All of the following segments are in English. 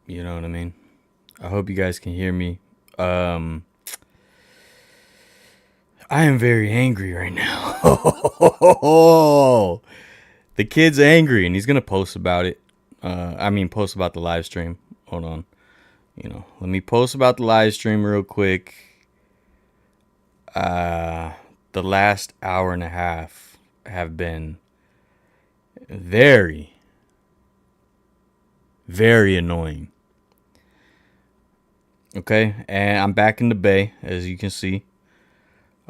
You know what I mean? I hope you guys can hear me. Um, I am very angry right now. The kid's angry and he's gonna post about it. Post about the live stream. Hold on. Let me post about the live stream real quick. The last hour and a half have been very, very annoying. Okay, and I'm back in the bay, as you can see.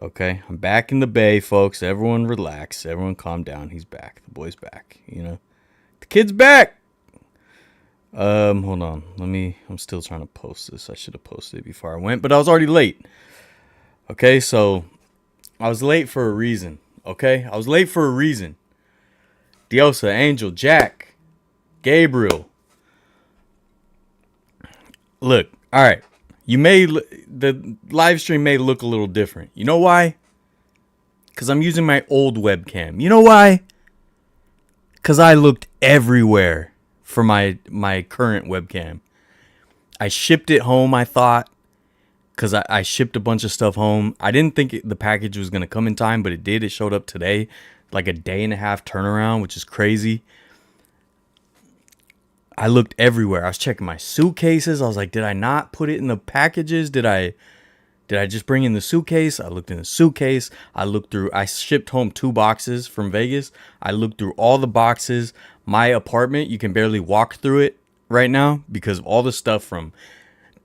Okay, I'm back in the bay, folks. Everyone relax. Everyone calm down. He's back. The boy's back. The kid's back. Hold on. I'm still trying to post this. I should have posted it before I went, but I was already late. Okay, so I was late for a reason. Okay, I was late for a reason. Diosa, Angel, Jack, Gabriel. Look, all right. The live stream may look a little different. You know why? Because I'm using my old webcam. You know why? Because I looked everywhere for my current webcam. I shipped it home, I thought. Because I shipped a bunch of stuff home. I didn't think the package was going to come in time, but it did. It showed up today. Like a day and a half turnaround, which is crazy. I looked everywhere. I was checking my suitcases. I was like, did I not put it in the packages? Did I just bring in the suitcase? I looked in the suitcase. I shipped home 2 boxes from Vegas. I looked through all the boxes. My apartment, you can barely walk through it right now because of all the stuff from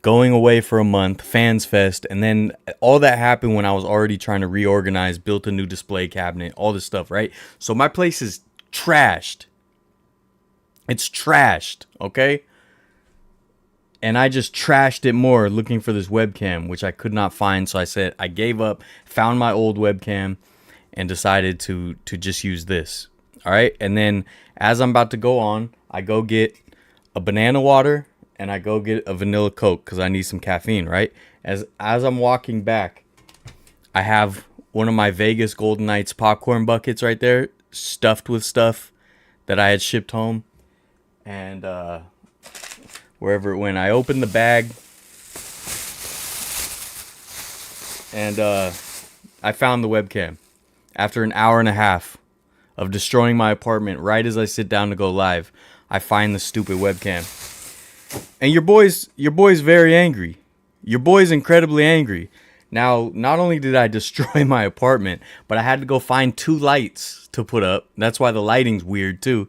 going away for a month, Fans Fest, and then all that happened when I was already trying to reorganize, built a new display cabinet, all this stuff, right? So my place is trashed. It's trashed, okay? And I just trashed it more looking for this webcam, which I could not find. So I said, I gave up, found my old webcam, and decided to just use this. All right? And then as I'm about to go on, I go get a banana water and I go get a vanilla Coke because I need some caffeine, right? As I'm walking back, I have one of my Vegas Golden Knights popcorn buckets right there, stuffed with stuff that I had shipped home. And wherever it went, I opened the bag and I found the webcam after an hour and a half of destroying my apartment. Right as I sit down to go live, I find the stupid webcam. And your boy's very angry. Your boy's incredibly angry. Now, not only did I destroy my apartment, but I had to go find 2 lights to put up. That's why the lighting's weird too.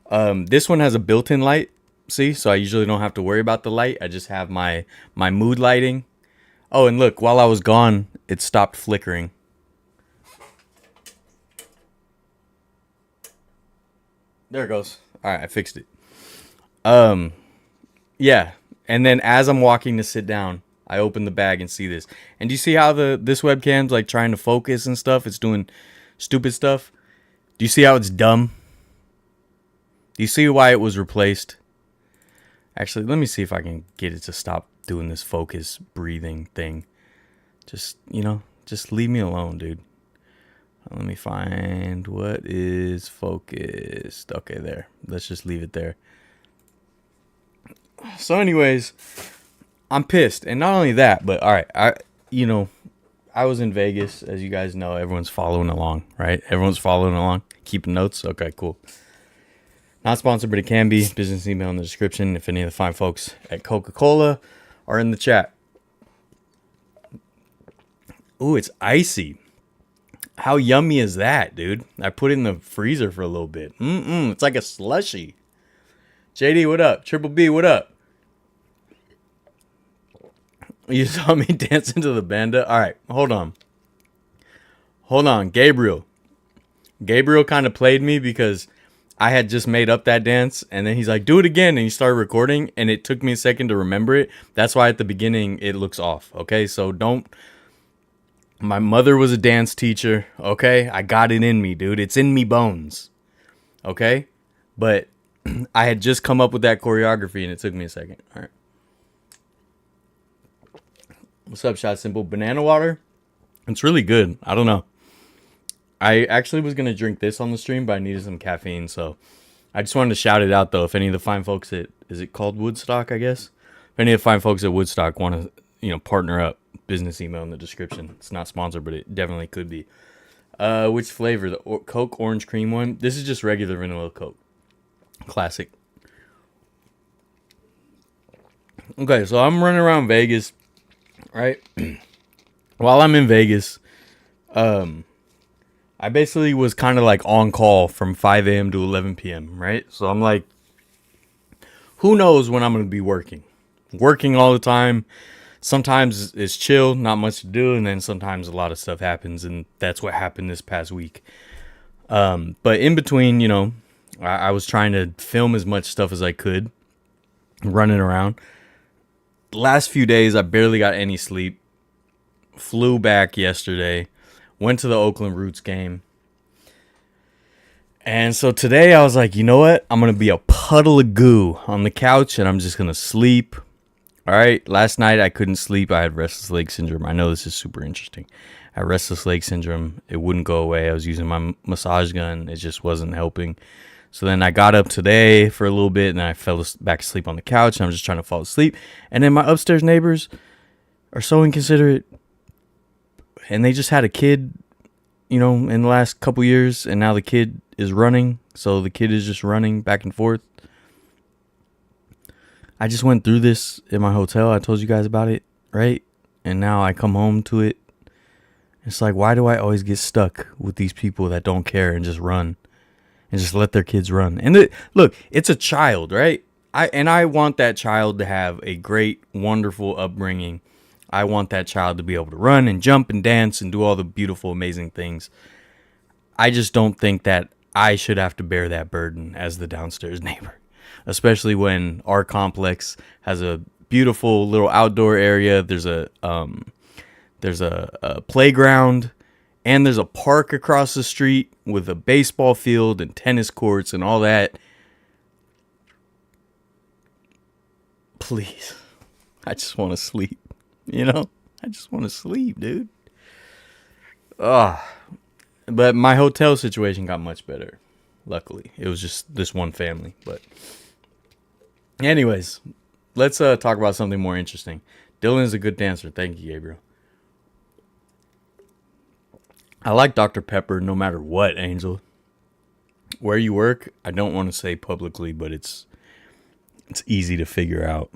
This one has a built-in light, see? So I usually don't have to worry about the light. I just have my mood lighting. Oh, and look, while I was gone, it stopped flickering. There it goes. All right, I fixed it. Yeah. And then as I'm walking to sit down, I open the bag and see this. And do you see how this webcam's like trying to focus and stuff? It's doing stupid stuff. Do you see how it's dumb? Do you see why it was replaced? Actually, let me see if I can get it to stop doing this focus breathing thing. Just leave me alone, dude. Let me find what is focused. Okay, there. Let's just leave it there. So anyways, I'm pissed. And not only that, but all right, I was in Vegas, as you guys know. Everyone's following along, right? Everyone's following along, keeping notes. Okay, cool. Not sponsored, but it can be. Business email in the description if any of the fine folks at Coca-Cola are in the chat. Ooh, it's icy. How yummy is that, dude? I put it in the freezer for a little bit. It's like a slushie. JD, what up? Triple B, what up? You saw me dancing to the banda? All right, hold on. Gabriel kind of played me because I had just made up that dance, and then he's like, do it again, and he started recording, and it took me a second to remember it. That's why at the beginning it looks off, okay? So my mother was a dance teacher, okay? I got it in me, dude. It's in me bones, okay? But I had just come up with that choreography, and it took me a second. All right. What's up, Shot Simple? Banana water? It's really good. I don't know. I actually was going to drink this on the stream, but I needed some caffeine, so I just wanted to shout it out though. If any of the fine folks at, is it called Woodstock, I guess? If any of the fine folks at Woodstock want to, partner up, business email in the description. It's not sponsored, but it definitely could be. Which flavor? The Coke orange cream one? This is just regular vanilla Coke. Classic. Okay, so I'm running around Vegas, right? While I'm in Vegas, I basically was kind of like on call from 5 a.m. to 11 p.m., right? So I'm like, who knows when I'm going to be working? Working all the time. Sometimes it's chill, not much to do, and then sometimes a lot of stuff happens, and that's what happened this past week. But in between, I was trying to film as much stuff as I could, running around. Last few days, I barely got any sleep. Flew back yesterday. Went to the Oakland Roots game. And so today I was like, you know what? I'm going to be a puddle of goo on the couch, and I'm just going to sleep. All right. Last night I couldn't sleep. I had restless leg syndrome. I know this is super interesting. I had restless leg syndrome. It wouldn't go away. I was using my massage gun. It just wasn't helping. So then I got up today for a little bit, and then I fell back asleep on the couch, and I'm just trying to fall asleep. And then my upstairs neighbors are so inconsiderate, and they just had a kid, in the last couple years, and now the kid is running. So the kid is just running back and forth. I just went through this in my hotel. I told you guys about it, right? And now I come home to it. It's like, why do I always get stuck with these people that don't care and just run and just let their kids run? And look, it's a child, right? I want that child to have a great, wonderful upbringing. I want that child to be able to run and jump and dance and do all the beautiful, amazing things. I just don't think that I should have to bear that burden as the downstairs neighbor. Especially when our complex has a beautiful little outdoor area. There's a playground, and there's a park across the street with a baseball field and tennis courts and all that. Please, I just want to sleep. I just want to sleep, dude. But my hotel situation got much better. Luckily, it was just this one family, but. Anyways, let's talk about something more interesting. Dylan is a good dancer. Thank you, Gabriel. I like Dr. Pepper no matter what, Angel. Where you work, I don't want to say publicly, but it's easy to figure out.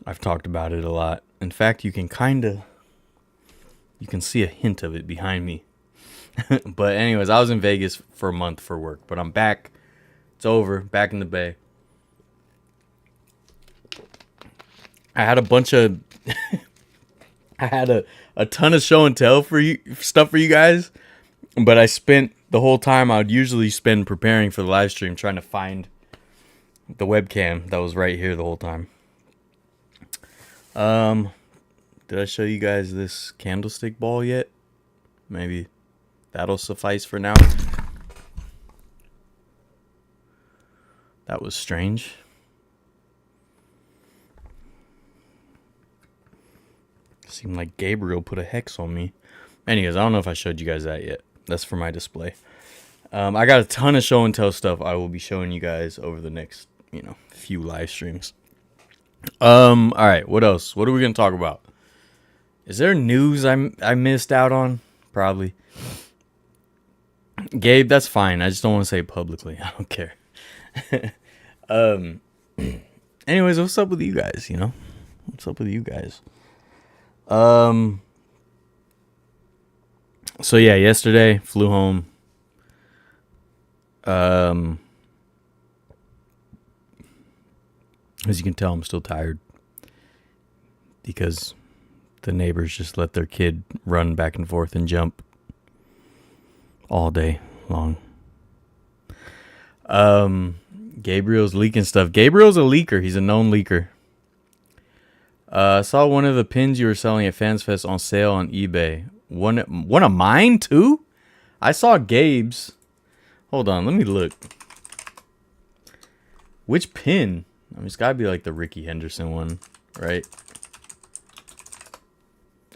I've talked about it a lot. In fact, you can see a hint of it behind me. But anyways, I was in Vegas for a month for work, but I'm back. It's over, back in the Bay. I had a bunch of I had a ton of show and tell for you stuff for you guys, but I spent the whole time I would usually spend preparing for the live stream trying to find the webcam that was right here the whole time. Did I show you guys this candlestick ball yet? Maybe that'll suffice for now. That was strange. Seemed like Gabriel put a hex on me. Anyways, I don't know if I showed you guys that yet. That's for my display. I got a ton of show and tell stuff I will be showing you guys over the next, few live streams. All right, what else? What are we going to talk about? Is there news I missed out on? Probably. Gabe, that's fine. I just don't want to say it publicly. I don't care. Anyways, what's up with you guys, What's up with you guys? So yeah, yesterday flew home. As you can tell, I'm still tired because the neighbors just let their kid run back and forth and jump all day long. Gabriel's leaking stuff. Gabriel's a leaker. He's a known leaker. I saw one of the pins you were selling at Fans Fest on sale on eBay. One of mine too? I saw Gabe's. Hold on, let me look. Which pin? It's gotta be like the Ricky Henderson one, right?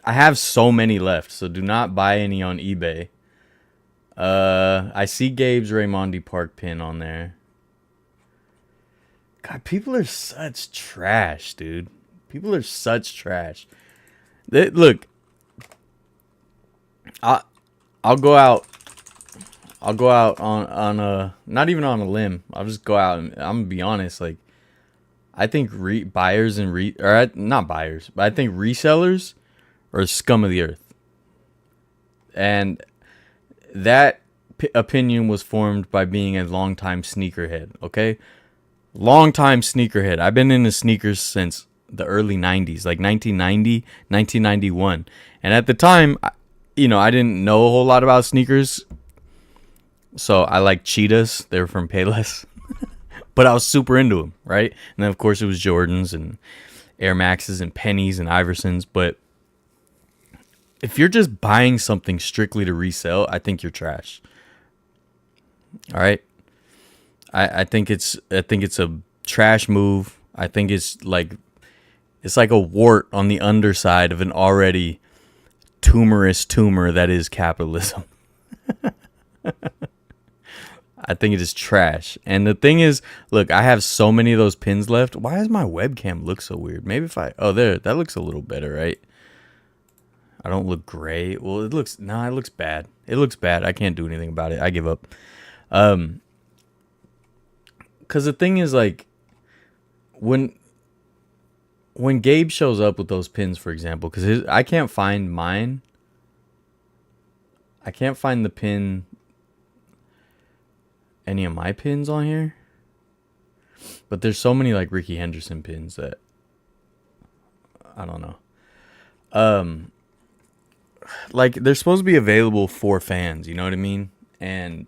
I have so many left, so do not buy any on eBay. I see Gabe's Raymondi Park pin on there. God, people are such trash, dude. People are such trash. Look, I'll go out. I'll go out on a, not even on a limb. I'll just go out and I'm gonna be honest. Like, I think buyers and not buyers, but I think resellers are scum of the earth. And that opinion was formed by being a longtime sneakerhead. Okay, longtime sneakerhead. I've been into sneakers since the early 90s, like 1990, 1991. And at the time, I didn't know a whole lot about sneakers. So I liked Cheetahs. They were from Payless. But I was super into them, right? And then, of course, it was Jordans and Air Maxes and Pennies and Iversons. But if you're just buying something strictly to resell, I think you're trash. All right? I think it's a trash move. I think it's like a wart on the underside of an already tumorous tumor that is capitalism. I think it is trash. And the thing is, look, I have so many of those pins left. Why does my webcam look so weird? Maybe if there, that looks a little better, right? I don't look great. Well, it looks bad. It looks bad. I can't do anything about it. I give up. Because the thing is, like, when Gabe shows up with those pins, for example, because I can't find mine. I can't find the pin, any of my pins on here. But there's so many, like, Ricky Henderson pins that I don't know. Like, they're supposed to be available for fans, you know what I mean? And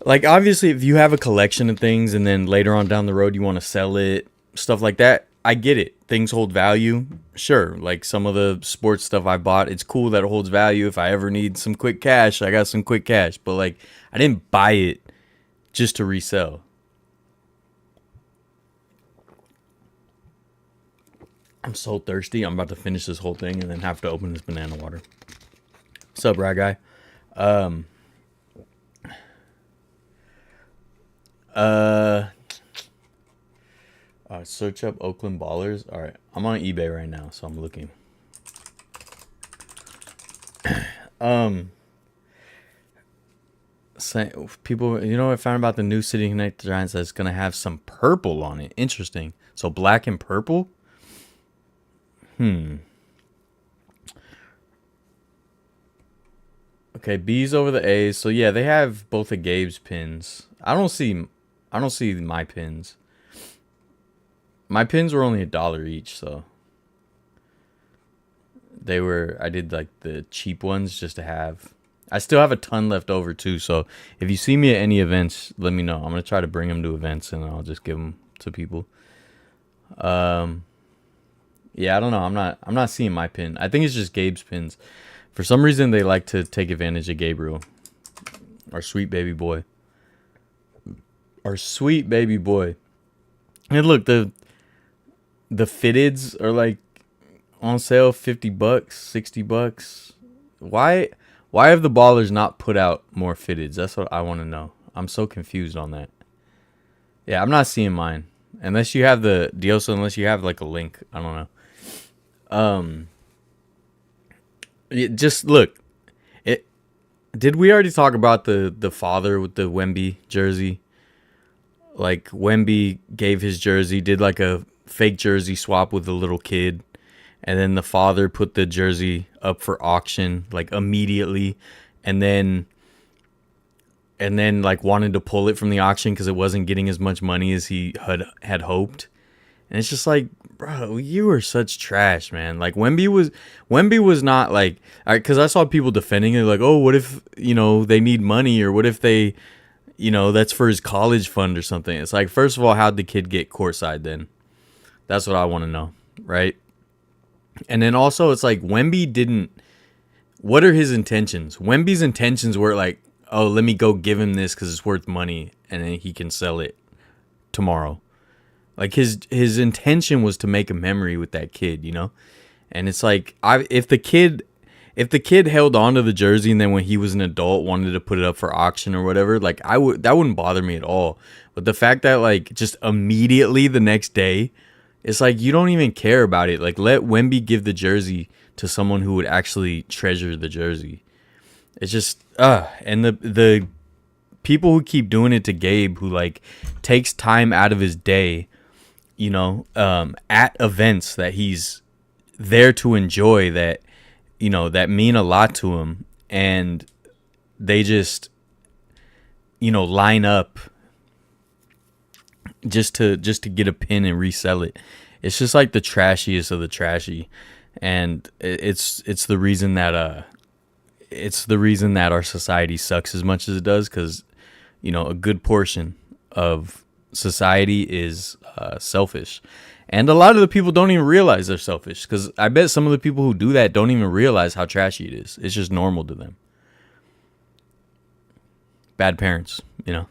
like, obviously, if you have a collection of things and then later on down the road you want to sell it, stuff like that, I get it. Things hold value. Sure, like some of the sports stuff I bought, it's cool that it holds value. If I ever need some quick cash, I got some quick cash. But, like, I didn't buy it just to resell. I'm so thirsty. I'm about to finish this whole thing and then have to open this banana water. What's up, Rad Guy? Search up Oakland Ballers. All right, I'm on eBay right now, so I'm looking. People, I found about the new City Connect designs that's gonna have some purple on it. Interesting. So black and purple. Okay, B's over the A's. So yeah, they have both of Gabe's pins. I don't see my pins. My pins were only $1 each, so I did like the cheap ones just to have. I still have a ton left over too, so if you see me at any events, let me know. I'm gonna try to bring them to events and I'll just give them to people. Yeah, I don't know. I'm not seeing my pin. I think it's just Gabe's pins. For some reason, they like to take advantage of Gabriel, our sweet baby boy. Our sweet baby boy. And look, the fitteds are like on sale, $50, $60. Why have the Ballers not put out more fitteds? That's what I want to know. I'm so confused on that. Yeah, I'm not seeing mine. Unless you have the Dioso, unless you have like a link. I don't know. Just look. Did we already talk about the father with the Wemby jersey? Like, Wemby gave his jersey, did like a fake jersey swap with a little kid, and then the father put the jersey up for auction like immediately, and then like wanted to pull it from the auction because it wasn't getting as much money as he had hoped. And it's just like, bro, you are such trash, man. Like, Wemby was not like, because I saw people defending it, like, oh, what if, they need money, or what if they, that's for his college fund or something. It's like, first of all, how'd the kid get courtside then? That's what I want to know, right? And then also, it's like, what are his intentions? Wemby's intentions were like, oh, let me go give him this because it's worth money, and then he can sell it tomorrow. Like, his intention was to make a memory with that kid, And it's like, if the kid if the kid held on to the jersey and then when he was an adult wanted to put it up for auction or whatever, like that wouldn't bother me at all. But the fact that like just immediately the next day, it's like you don't even care about it. Like let Wemby give the jersey to someone who would actually treasure the jersey. It's just and the people who keep doing it to Gabe, who like takes time out of his day, you know, at events that he's there to enjoy, that, you know, that mean a lot to him, and they just, you know, line up just to get a pin and resell it. It's just like the trashiest of the trashy, and it's the reason that our society sucks as much as it does, because, you know, a good portion of society is selfish. And a lot of the people don't even realize they're selfish, because I bet some of the people who do that don't even realize how trashy it is. It's just normal to them. Bad parents, you know.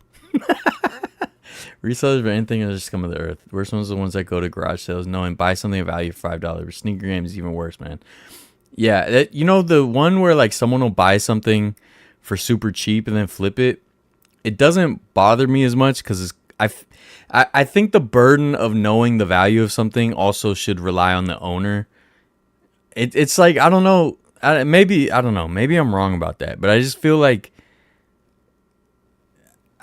Resellers of anything are just scum of the earth. Worst ones are the ones that go to garage sales knowing buy something of value for $5. Sneaker game is even worse, man. Yeah, you know, the one where like someone will buy something for super cheap and then flip it, it doesn't bother me as much, because I think the burden of knowing the value of something also should rely on the owner. It's like, I don't know. Maybe I'm wrong about that, but I just feel like,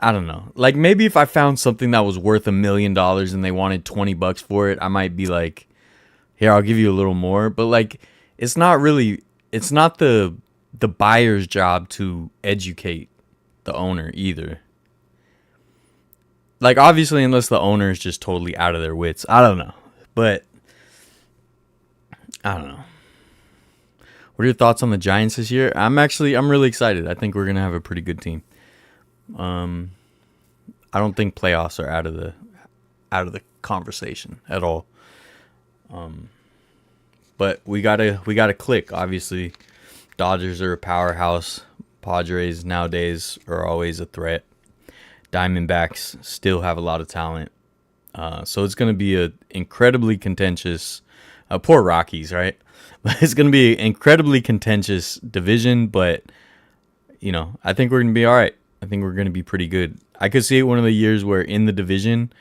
I don't know. Like maybe if I found something that was worth $1 million and they wanted $20 for it, I might be like, here, I'll give you a little more. But like, it's not the buyer's job to educate the owner either. Like, obviously, unless the owner is just totally out of their wits. I don't know. But, I don't know. What are your thoughts on the Giants this year? I'm really excited. I think we're going to have a pretty good team. I don't think playoffs are out of the conversation at all. But we gotta click. Obviously, Dodgers are a powerhouse. Padres nowadays are always a threat. Diamondbacks still have a lot of talent. So it's going to be a incredibly contentious, poor Rockies, right? It's going to be an incredibly contentious division, but, you know, I think we're going to be all right. I think we're going to be pretty good. I could see it one of the years where in the division,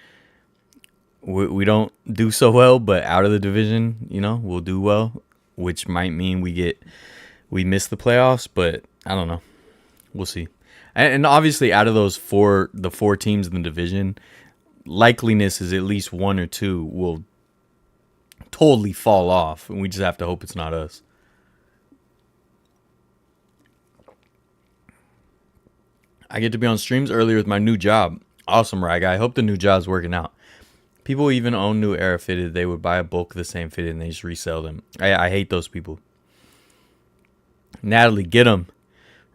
we don't do so well, but out of the division, you know, we'll do well, which might mean we miss the playoffs, but I don't know. We'll see. And obviously, out of the four teams in the division, likeliness is at least one or two will totally fall off, and we just have to hope it's not us. I get to be on streams earlier with my new job. Awesome, Rag. I hope the new job's working out. People even own new Era fitted. They would buy a bulk of the same fitted and they just resell them. I hate those people. Natalie, get them.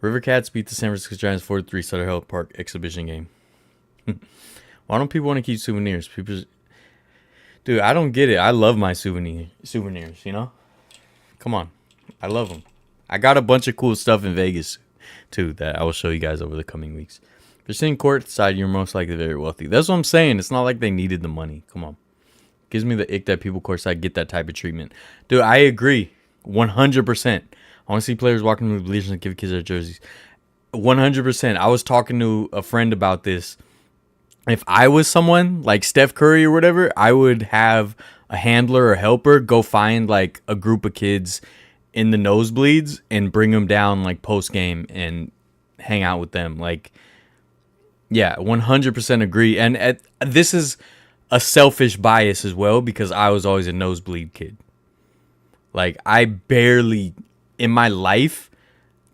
River Cats beat the San Francisco Giants 4-3 Sutter Hill Park exhibition game. Why don't people want to keep souvenirs? Dude, I don't get it. I love my souvenirs, you know? Come on. I love them. I got a bunch of cool stuff in Vegas, too, that I will show you guys over the coming weeks. If you're sitting courtside, you're most likely very wealthy. That's what I'm saying. It's not like they needed the money. Come on. Gives me the ick that people courtside get that type of treatment. Dude, I agree. 100%. I want to see players walking through the bleachers and give kids their jerseys. 100%. I was talking to a friend about this. If I was someone like Steph Curry or whatever, I would have a handler or helper go find like a group of kids in the nosebleeds and bring them down like post game and hang out with them. Like, yeah, 100% agree. And this is a selfish bias as well, because I was always a nosebleed kid. Like, I barely, in my life,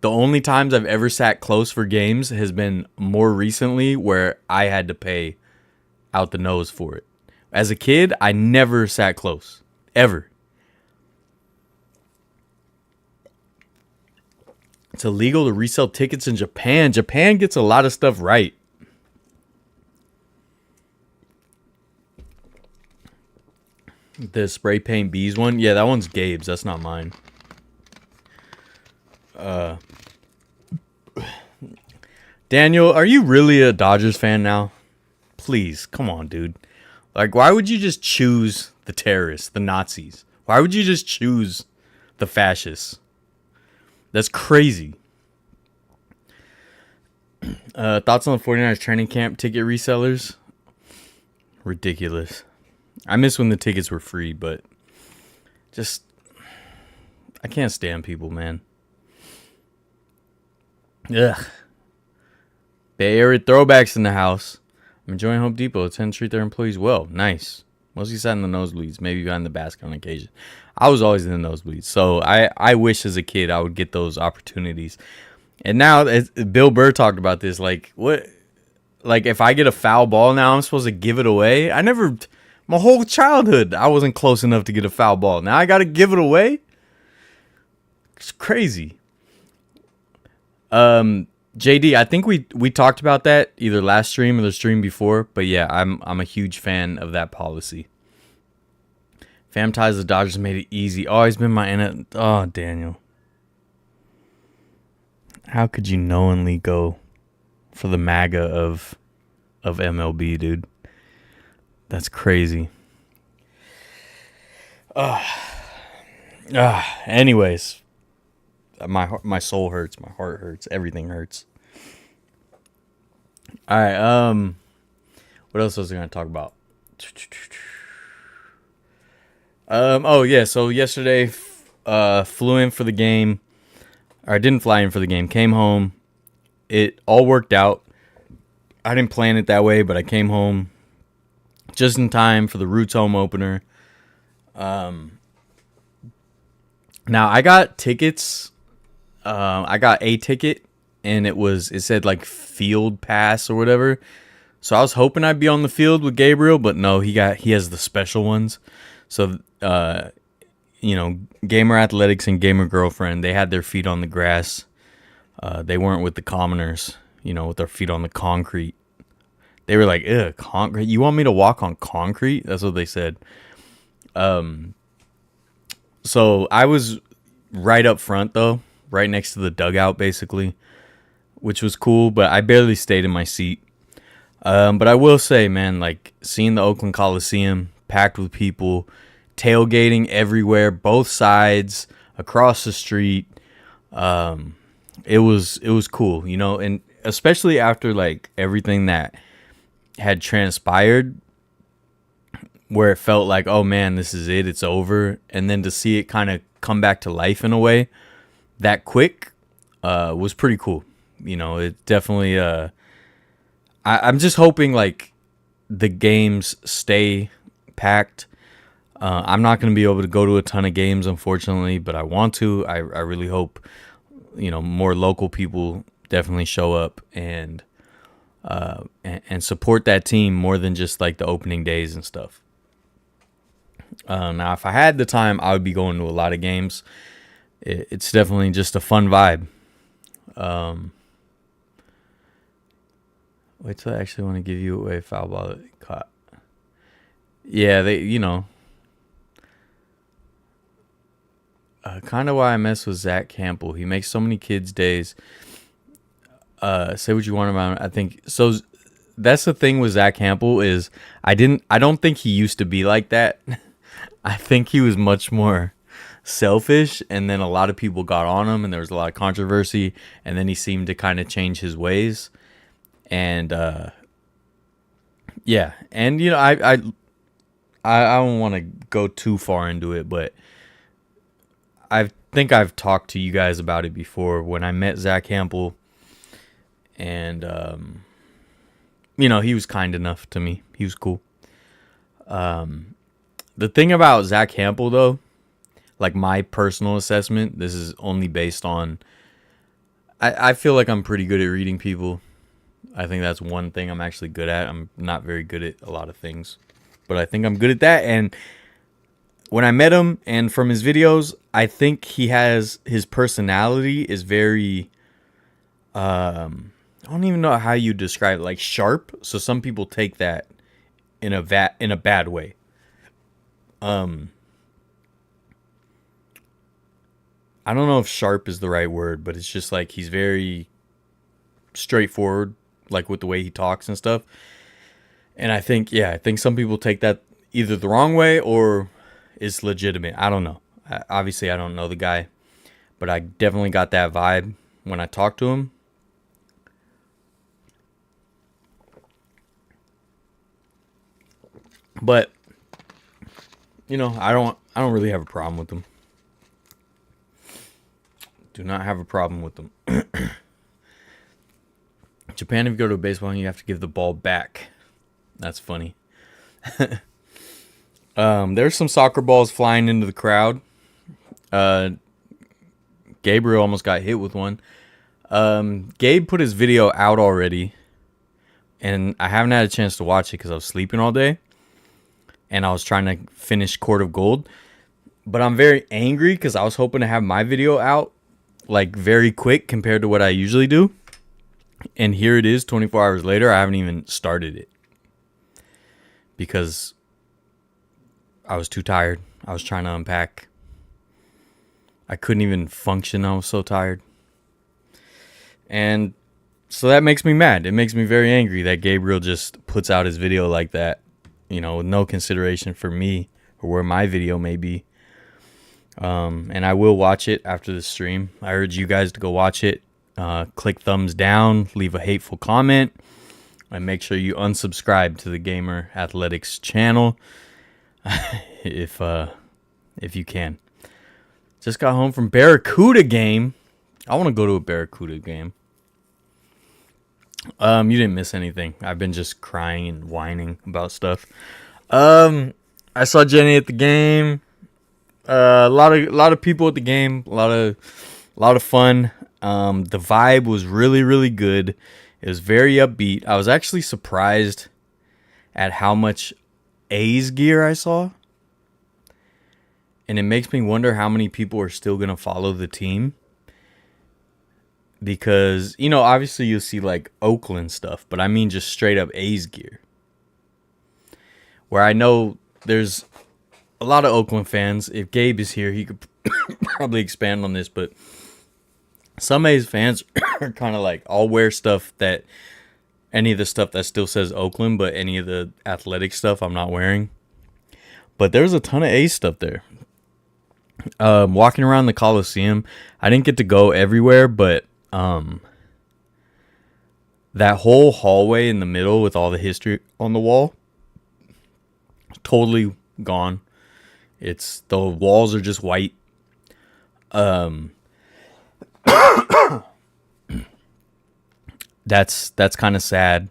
the only times I've ever sat close for games has been more recently where I had to pay out the nose for it. As a kid, I never sat close. Ever. It's illegal to resell tickets in Japan. Japan gets a lot of stuff right. The spray paint bees one? Yeah, that one's Gabe's. That's not mine. Daniel, are you really a Dodgers fan now? Please, come on, dude. Like, why would you just choose the terrorists, the Nazis? Why would you just choose the fascists? That's crazy. Thoughts on the 49ers training camp ticket resellers? Ridiculous. I miss when the tickets were free, but just, I can't stand people, man. Ugh. Bay Area throwbacks in the house. I'm enjoying Home Depot. Tend to treat their employees well. Nice. Mostly sat in the nosebleeds, maybe behind the basket on occasion. I was always in the nosebleeds, so I wish as a kid I would get those opportunities. And now, Bill Burr talked about this, like, what, like, if I get a foul ball now, I'm supposed to give it away? My whole childhood, I wasn't close enough to get a foul ball. Now I got to give it away? It's crazy. JD, I think we talked about that either last stream or the stream before, but yeah, I'm a huge fan of that policy. Fam ties the Dodgers made it easy. Oh, he's been my oh, Daniel. How could you knowingly go for the MAGA of MLB, dude? That's crazy. Anyways, my soul hurts, my heart hurts, everything hurts. All right, what else was I going to talk about? Oh yeah, so yesterday flew in for the game. Or I didn't fly in for the game, came home. It all worked out. I didn't plan it that way, but I came home just in time for the Roots home opener. Now I got tickets. I got a ticket, and it said like field pass or whatever. So I was hoping I'd be on the field with Gabriel, but no, he has the special ones. So Gamer Athletics and Gamer Girlfriend, they had their feet on the grass. They weren't with the commoners, with their feet on the concrete. They were like, "Ugh, concrete? You want me to walk on concrete?" That's what they said. So I was right up front, though, right next to the dugout, basically, which was cool, but I barely stayed in my seat. But I will say, man, like, seeing the Oakland Coliseum packed with people, tailgating everywhere, both sides, across the street, it was cool, and especially after, like, everything that had transpired, where it felt like, oh man, this is it, it's over, and then to see it kind of come back to life in a way that quick was pretty cool. It definitely I'm just hoping like the games stay packed. I'm not going to be able to go to a ton of games, unfortunately, but I want to. I really hope more local people definitely show up and support that team more than just like the opening days and stuff. Now, if I had the time, I would be going to a lot of games. It's definitely just a fun vibe. Wait till I actually want to give you away a foul ball that they caught. Yeah, kind of why I mess with Zach Campbell. He makes so many kids' days. Say what you want about him. I think so. That's the thing with Zach Campbell is I don't think he used to be like that. I think he was much more selfish, and then a lot of people got on him, and there was a lot of controversy, and then he seemed to kind of change his ways. And yeah, and I don't want to go too far into it, but I think I've talked to you guys about it before when I met Zach Campbell, and he was kind enough to me. He was cool. The thing about Zach Campbell, though, like my personal assessment, this is only based on, I feel like I'm pretty good at reading people. I think that's one thing I'm actually good at. I'm not very good at a lot of things, but I think I'm good at that. And when I met him and from his videos, I think his personality is very, I don't even know how you describe it, like sharp. So some people take that in a bad way. I don't know if sharp is the right word, but it's just like he's very straightforward, like with the way he talks and stuff. And I think some people take that either the wrong way or it's legitimate. I don't know. Obviously, I don't know the guy, but I definitely got that vibe when I talked to him. But you know, I don't really have a problem with them. Do not have a problem with them. Japan, if you go to a baseball game, you have to give the ball back. That's funny. There's some soccer balls flying into the crowd. Gabriel almost got hit with one. Gabe put his video out already, and I haven't had a chance to watch it because I was sleeping all day, and I was trying to finish Court of Gold. But I'm very angry because I was hoping to have my video out like very quick compared to what I usually do. And here it is 24 hours later. I haven't even started it because I was too tired. I was trying to unpack. I couldn't even function. I was so tired. And so that makes me mad. It makes me very angry that Gabriel just puts out his video like that, you know, with no consideration for me or where my video may be. And I will watch it after the stream. I urge you guys to go watch it. Click thumbs down, leave a hateful comment, and make sure you unsubscribe to the Gamer Athletics channel if you can. Just got home from Barracuda game. I want to go to a Barracuda game. You didn't miss anything. I've been just crying and whining about stuff. I saw Jenny at the game. A lot of people at the game. A lot of fun. The vibe was really, really good. It was very upbeat. I was actually surprised at how much A's gear I saw. And it makes me wonder how many people are still going to follow the team. Because, you know, obviously you'll see like Oakland stuff, but I mean just straight up A's gear. Where I know there's a lot of Oakland fans. If Gabe is here, he could probably expand on this, but some A's fans are kind of like, I'll wear stuff that, any of the stuff that still says Oakland, but any of the athletic stuff I'm not wearing. But there's a ton of A's stuff there. Walking around the Coliseum, I didn't get to go everywhere, but that whole hallway in the middle with all the history on the wall, totally gone. It's the walls are just white. That's kind of sad.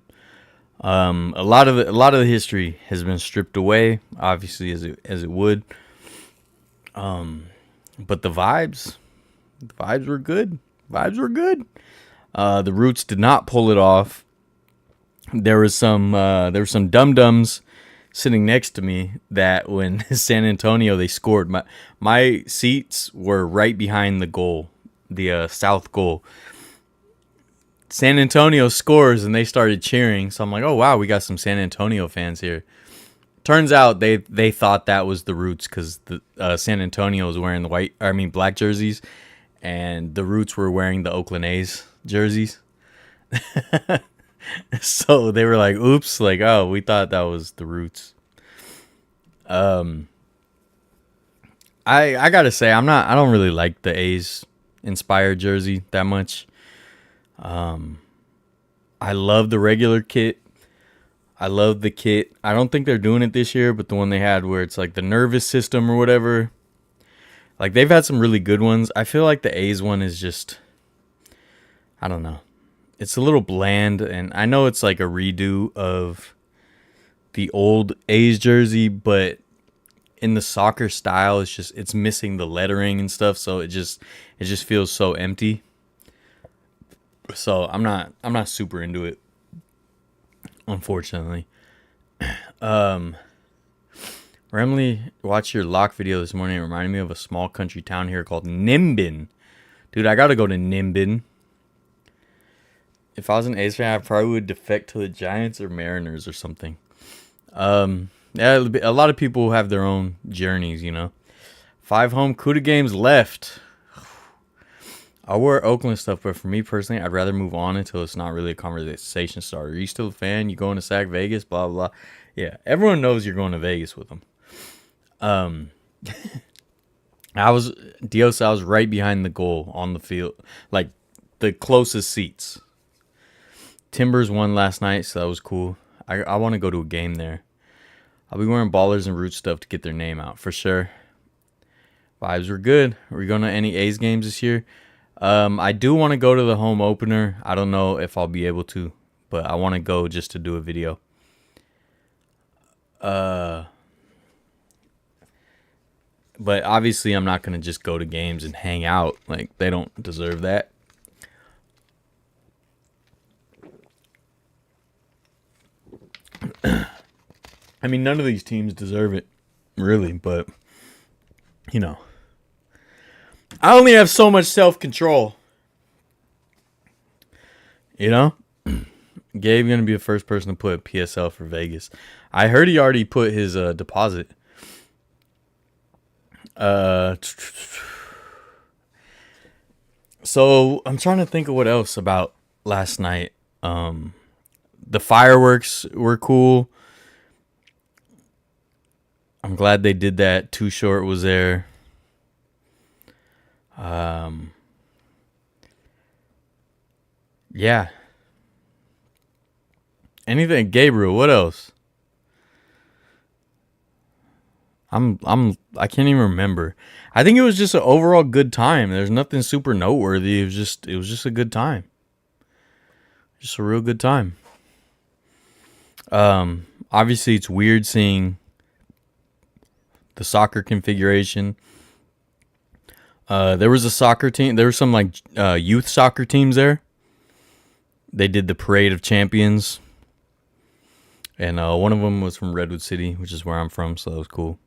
A lot of the history has been stripped away, obviously as it would. But the vibes were good. The Roots did not pull it off. There were some dum-dums sitting next to me that when San Antonio they scored, my seats were right behind the goal, the south goal. San Antonio scores and they started cheering, so I'm like, oh wow, we got some San Antonio fans here. Turns out they thought that was the Roots because the San Antonio was wearing the black jerseys, and the Roots were wearing the Oakland A's jerseys. So they were like, oops, like, oh, we thought that was the Roots. I gotta say, I don't really like the A's inspired jersey that much. I love the regular kit. I love the kit. I don't think they're doing it this year, but the one they had where it's like the nervous system or whatever. Like, they've had some really good ones. I feel like the A's one is just, I don't know. It's a little bland, and I know it's like a redo of the old A's jersey, but in the soccer style, it's missing the lettering and stuff, so it just feels so empty. So I'm not super into it, unfortunately. Remley watched your lock video this morning. It reminded me of a small country town here called Nimbin. Dude, I gotta go to Nimbin. If I was an A's fan, I probably would defect to the Giants or Mariners or something. Yeah, a lot of people have their own journeys, you know. 5 home CUDA games left. I wear Oakland stuff, but for me personally, I'd rather move on until it's not really a conversation starter. Are you still a fan? You going to SAC Vegas? Blah, blah, blah. Yeah, everyone knows you're going to Vegas with them. I was right behind the goal on the field, like the closest seats. Timbers won last night, so that was cool. I want to go to a game there. I'll be wearing Ballers and Roots stuff to get their name out for sure. Vibes were good. Are we going to any A's games this year? I do want to go to the home opener. I don't know if I'll be able to, but I want to go just to do a video. But obviously I'm not going to just go to games and hang out. Like, they don't deserve that. I mean, none of these teams deserve it, really, but, you know. I only have so much self-control. You know? Gabe going to be the first person to put PSL for Vegas. I heard he already put his deposit. So I'm trying to think of what else about last night. The fireworks were cool. I'm glad they did that. Too Short was there. Yeah. Anything, Gabriel, what else? I can't even remember. I think it was just an overall good time. There's nothing super noteworthy. It was just a good time. Just a real good time. Obviously it's weird seeing the soccer configuration. There was a soccer team. There were some like youth soccer teams there. They did the Parade of Champions. And one of them was from Redwood City, which is where I'm from, so that was cool.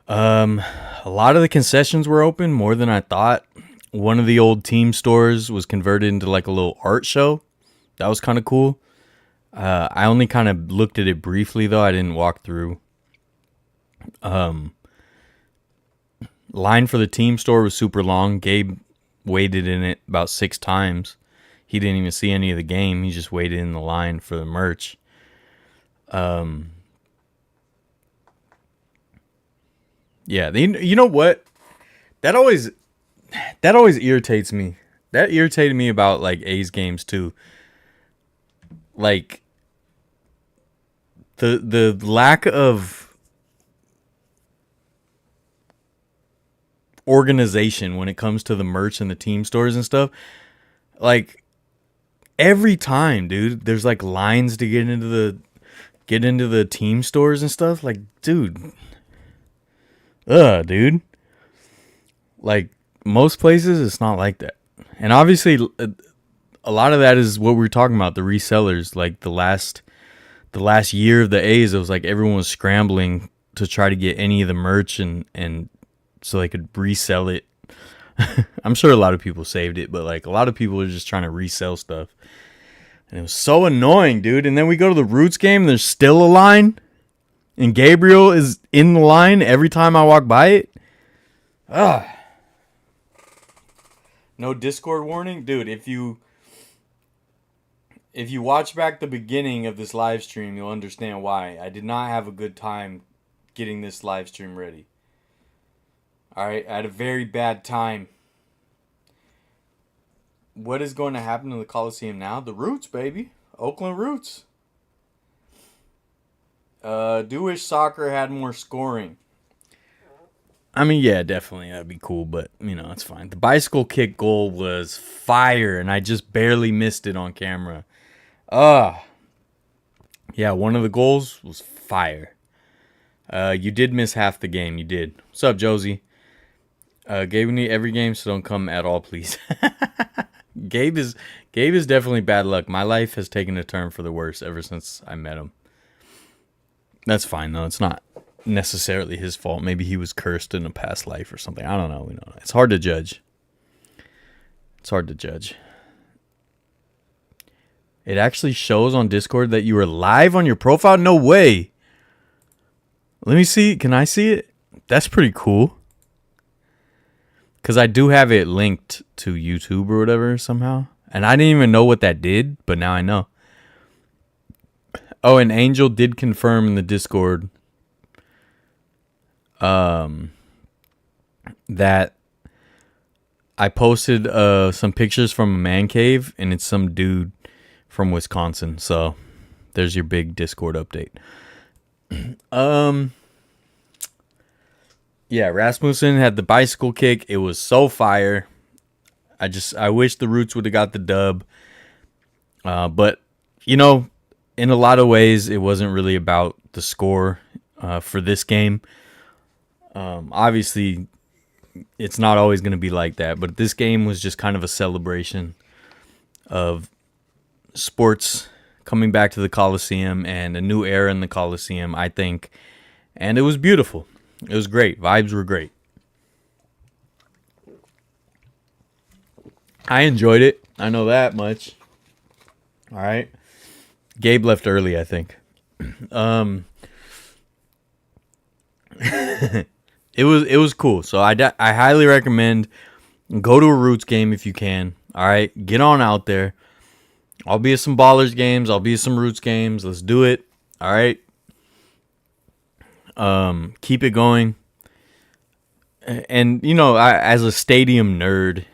A lot of the concessions were open, more than I thought. One of the old team stores was converted into like a little art show. That was kind of cool. I only kind of looked at it briefly, though. I didn't walk through. Line for the team store was super long. Gabe waited in it about 6 times. He didn't even see any of the game. He just waited in the line for the merch. Yeah, you know what? That always irritates me. That irritated me about like A's games too. Like the lack of organization when it comes to the merch and the team stores and stuff. Like every time, dude, there's like lines to get into the team stores and stuff. Like, dude. Dude. Like most places it's not like that. And obviously a lot of that is what we were talking about, the resellers. Like the last year of the A's, it was like everyone was scrambling to try to get any of the merch and so they could resell it. I'm sure a lot of people saved it, but like a lot of people are just trying to resell stuff. And it was so annoying, dude. And then we go to the Roots game, and there's still a line. And Gabriel is in the line every time I walk by it. Ugh. No Discord warning? Dude, if you watch back the beginning of this live stream, you'll understand why. I did not have a good time getting this live stream ready. Alright, I had a very bad time. What is going to happen to the Coliseum now? The Roots, baby. Oakland Roots. Do wish soccer had more scoring. I mean, yeah, definitely. That'd be cool, but, you know, it's fine. The bicycle kick goal was fire, and I just barely missed it on camera. Yeah, one of the goals was fire. You did miss half the game. You did. What's up, Josie? Gabe me every game, so don't come at all, please. Gabe is definitely bad luck. My life has taken a turn for the worse ever since I met him. That's fine, though. It's not necessarily his fault. Maybe he was cursed in a past life or something. I don't know. It's hard to judge. It actually shows on Discord that you were live on your profile? No way. Let me see. Can I see it? That's pretty cool. Because I do have it linked to YouTube or whatever somehow. And I didn't even know what that did, but now I know. Oh, and Angel did confirm in the Discord. that I posted some pictures from a man cave, and it's some dude from Wisconsin. So there's your big Discord update. Yeah, Rasmussen had the bicycle kick. It was so fire. I wish the Roots would have got the dub. But, you know, in a lot of ways, it wasn't really about the score for this game. Obviously, it's not always going to be like that. But this game was just kind of a celebration of sports coming back to the Coliseum and a new era in the Coliseum, I think. And it was beautiful. It was great. Vibes were great. I enjoyed it. I know that much. All right. Gabe left early, I think. It was cool. So I highly recommend go to a Roots game if you can. All right. Get on out there. I'll be at some Ballers games. I'll be at some Roots games. Let's do it. All right. Keep it going. And, you know, as a stadium nerd,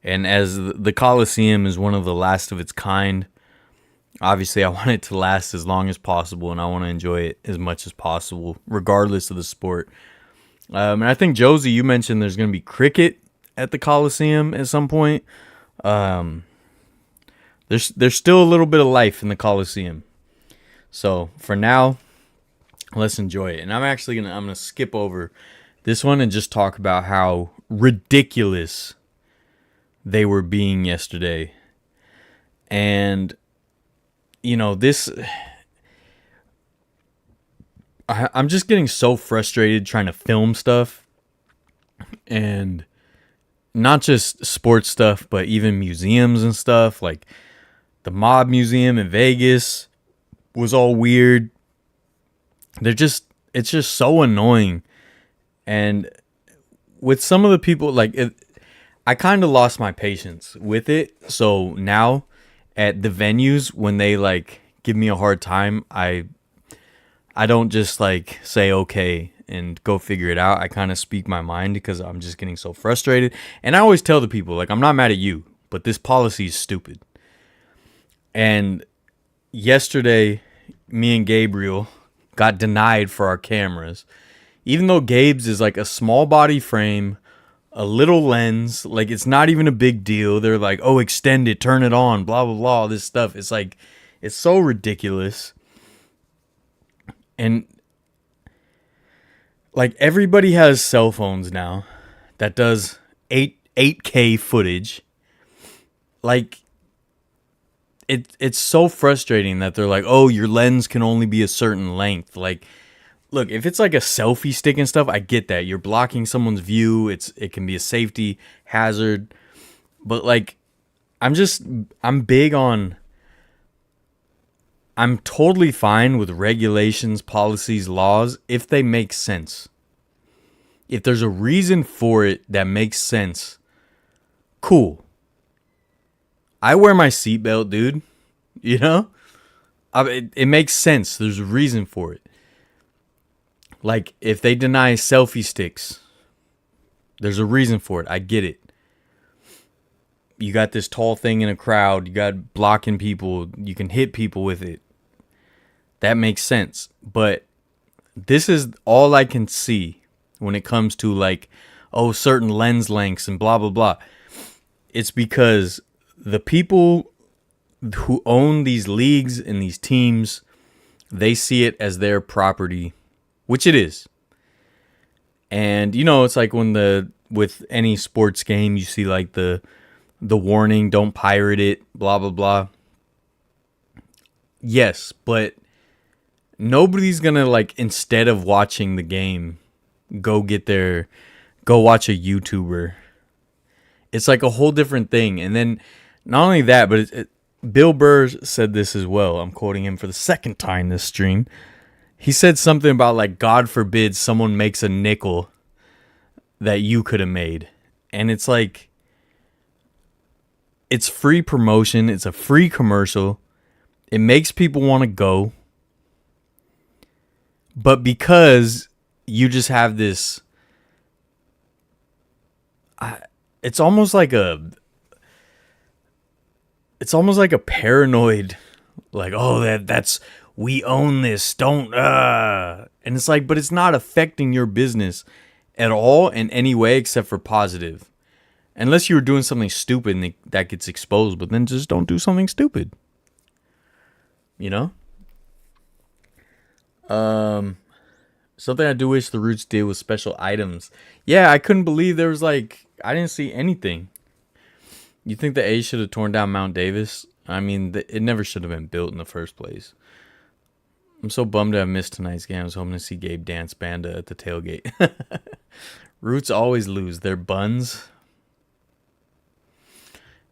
and as the Coliseum is one of the last of its kind, obviously I want it to last as long as possible, and I want to enjoy it as much as possible, regardless of the sport. And I think, Josie, you mentioned there's going to be cricket at the Coliseum at some point. There's still a little bit of life in the Coliseum. So for now, let's enjoy it. And I'm gonna skip over this one and just talk about how ridiculous they were being yesterday. And you know, I'm just getting so frustrated trying to film stuff, and not just sports stuff, but even museums and stuff. Like the Mob Museum in Vegas was all weird. It's just so annoying. And with some of the people, I kind of lost my patience with it. So now at the venues, when they give me a hard time, I don't just say okay and go figure it out. I kind of speak my mind because I'm just getting so frustrated. And I always tell the people, I'm not mad at you, but this policy is stupid. And yesterday, me and Gabriel got denied for our cameras, even though Gabe's is a small body frame, a little lens, it's not even a big deal. They're like, oh, extend it, turn it on, blah blah blah, all this stuff. It's it's so ridiculous. And everybody has cell phones now that does 8K footage. It's so frustrating that they're like, oh, your lens can only be a certain length. Look, if it's a selfie stick and stuff, I get that. You're blocking someone's view. It can be a safety hazard. But I'm big on, I'm totally fine with regulations, policies, laws, if they make sense. If there's a reason for it that makes sense, cool. I wear my seatbelt, dude. You know? It makes sense. There's a reason for it. If they deny selfie sticks, there's a reason for it. I get it. You got this tall thing in a crowd. You got blocking people. You can hit people with it. That makes sense. But this is all I can see when it comes to certain lens lengths and blah, blah, blah. It's because the people who own these leagues and these teams, they see it as their property, which it is. And it's when with any sports game, you see the warning, don't pirate it, blah blah blah. Yes, but nobody's gonna instead of watching the game, go watch a YouTuber. It's a whole different thing. And then not only that, but Bill Burr said this as well. I'm quoting him for the second time this stream. He said something about God forbid someone makes a nickel that you could have made. And it's it's free promotion. It's a free commercial. It makes people want to go. But because you just have this it's almost like a paranoid, like, oh, that's we own this, don't and it's like, but it's not affecting your business at all in any way except for positive. Unless you were doing something stupid and that gets exposed, but then just don't do something stupid. You know? Something I do wish the Roots did was special items. Yeah, I couldn't believe there was I didn't see anything. You think the A's should have torn down Mount Davis? I mean, it never should have been built in the first place. I'm so bummed to have missed tonight's game. I was hoping to see Gabe dance Banda at the tailgate. Roots always lose. Their buns.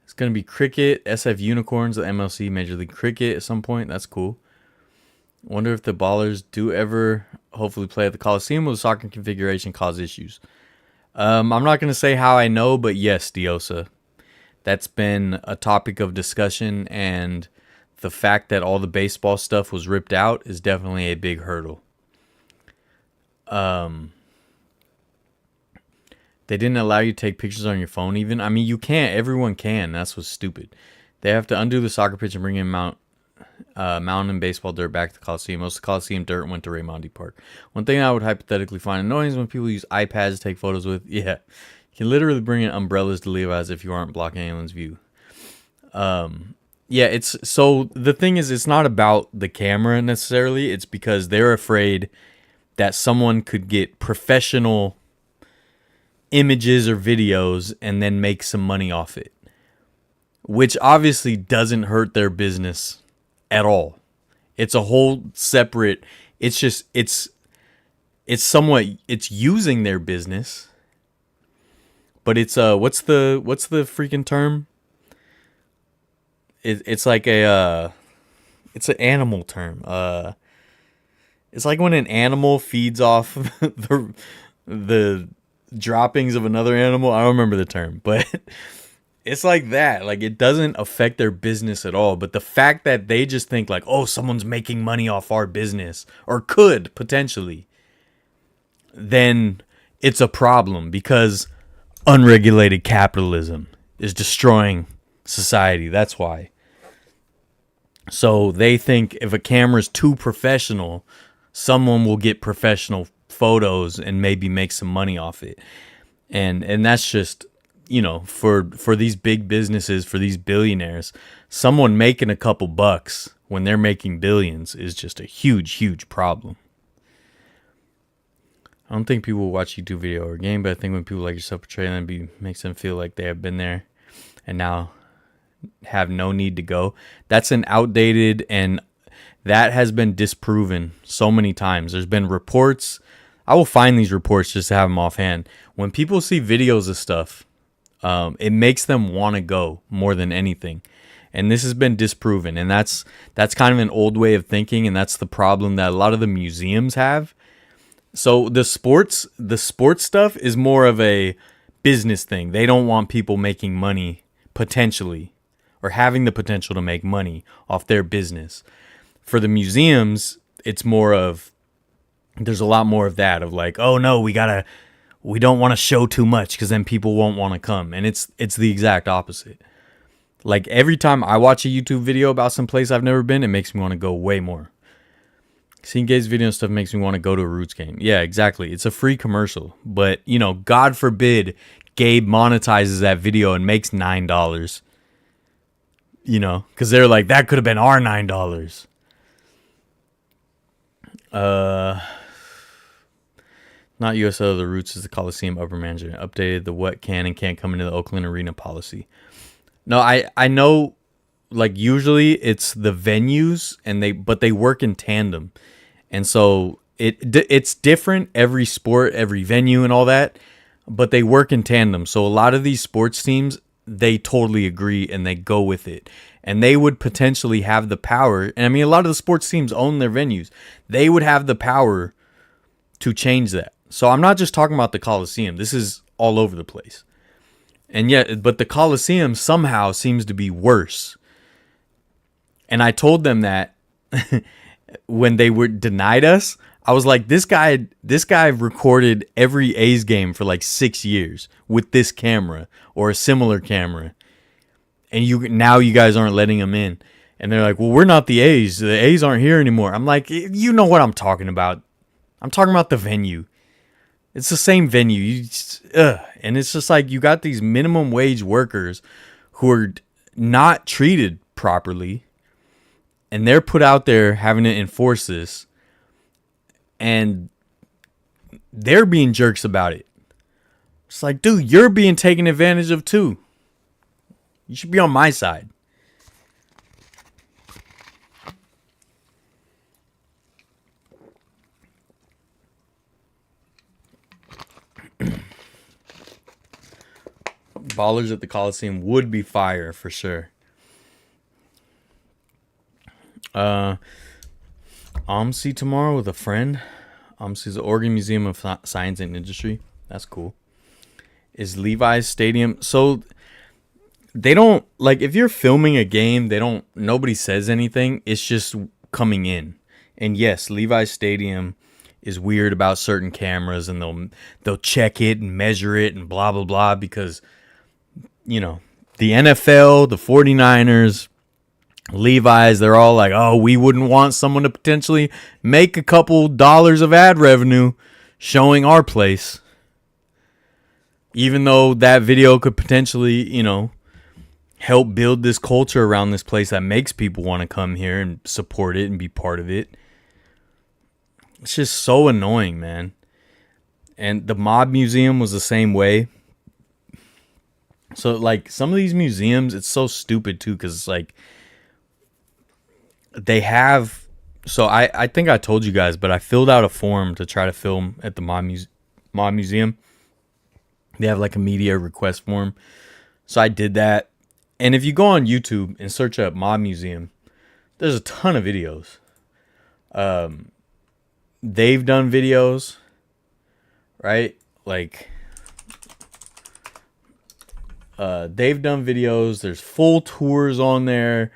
It's going to be cricket, SF Unicorns, the MLC Major League Cricket at some point. That's cool. Wonder if the Ballers do ever hopefully play at the Coliseum. Will the soccer configuration cause issues? I'm not going to say how I know, but yes, Diosa. That's been a topic of discussion, and the fact that all the baseball stuff was ripped out is definitely a big hurdle. They didn't allow you to take pictures on your phone even. I mean, you can't. Everyone can. That's what's stupid. They have to undo the soccer pitch and bring in mountain and baseball dirt back to the Coliseum. Most of the Coliseum dirt went to Raimondi Park. One thing I would hypothetically find annoying is when people use iPads to take photos with. Yeah. You can literally bring in umbrellas to leave as if you aren't blocking anyone's view. Yeah, it's so the thing is, it's not about the camera necessarily. It's because they're afraid that someone could get professional images or videos and then make some money off it, which obviously doesn't hurt their business at all. It's a whole separate. It's just it's using their business. But it's what's the freaking term? It's like it's an animal term. It's like when an animal feeds off the droppings of another animal. I don't remember the term, but it's like that. Like, it doesn't affect their business at all. But the fact that they just think like, oh, someone's making money off our business, or could potentially, then it's a problem, because unregulated capitalism is destroying society. That's why. So they think if a camera's too professional, someone will get professional photos and maybe make some money off it. And that's just, for these big businesses, for these billionaires, someone making a couple bucks when they're making billions is just a huge, huge problem. I don't think people will watch a YouTube video or a game, but I think when people like yourself portray them, makes them feel like they have been there and now have no need to go. That's an outdated, and that has been disproven so many times. There's been reports. I will find these reports just to have them offhand. When people see videos of stuff, it makes them want to go more than anything. And this has been disproven. And that's kind of an old way of thinking. And that's the problem that a lot of the museums have. So the sports stuff is more of a business thing. They don't want people making money potentially, or having the potential to make money off their business. For the museums, it's more of, there's a lot more of that, of like, oh no, we don't want to show too much because then people won't want to come. And it's the exact opposite. Like, every time I watch a YouTube video about some place I've never been, it makes me want to go way more. Seeing Gabe's video and stuff makes me want to go to a Roots game. Yeah, exactly. It's a free commercial. But, God forbid Gabe monetizes that video and makes $9. Because they're like, that could have been our $9. Not USO, the Roots is the Coliseum upper management. Updated the what can and can't come into the Oakland Arena policy. No, I know, like, usually it's the venues, but they work in tandem. And so it's different every sport, every venue and all that, but they work in tandem. So a lot of these sports teams, they totally agree and they go with it. And they would potentially have the power. And I mean, a lot of the sports teams own their venues. They would have the power to change that. So I'm not just talking about the Coliseum. This is all over the place. And yet, but the Coliseum somehow seems to be worse. And I told them that when they were denied us, I was like, this guy recorded every A's game for like 6 years with this camera or a similar camera. And now you guys aren't letting him in. And they're like, well, we're not the A's. The A's aren't here anymore. I'm like, you know what I'm talking about. I'm talking about the venue. It's the same venue. And it's just like you got these minimum wage workers who are not treated properly. And they're put out there having to enforce this. And they're being jerks about it. It's like, dude, you're being taken advantage of too. You should be on my side. Ballers at the Coliseum would be fire for sure. OMSI tomorrow with a friend. OMSI is the Oregon Museum of Science and Industry. That's cool. Is Levi's Stadium. So they don't, like, if you're filming a game, nobody says anything. It's just coming in. And yes, Levi's Stadium is weird about certain cameras, and they'll check it and measure it and blah, blah, blah, because, you know, the NFL, the 49ers, Levi's, they're all like, oh, we wouldn't want someone to potentially make a couple dollars of ad revenue showing our place. Even though that video could potentially, you know, help build this culture around this place that makes people want to come here and support it and be part of it. It's just so annoying, man. And the Mob Museum was the same way. So, like, some of these museums, it's so stupid, too, because it's like, they have, so I think I told you guys, but I filled out a form to try to film at the Mob Museum. They have like a media request form. So I did that. And if you go on YouTube and search up Mob Museum, there's a ton of videos. They've done videos, right? Like, they've done videos. There's full tours on there.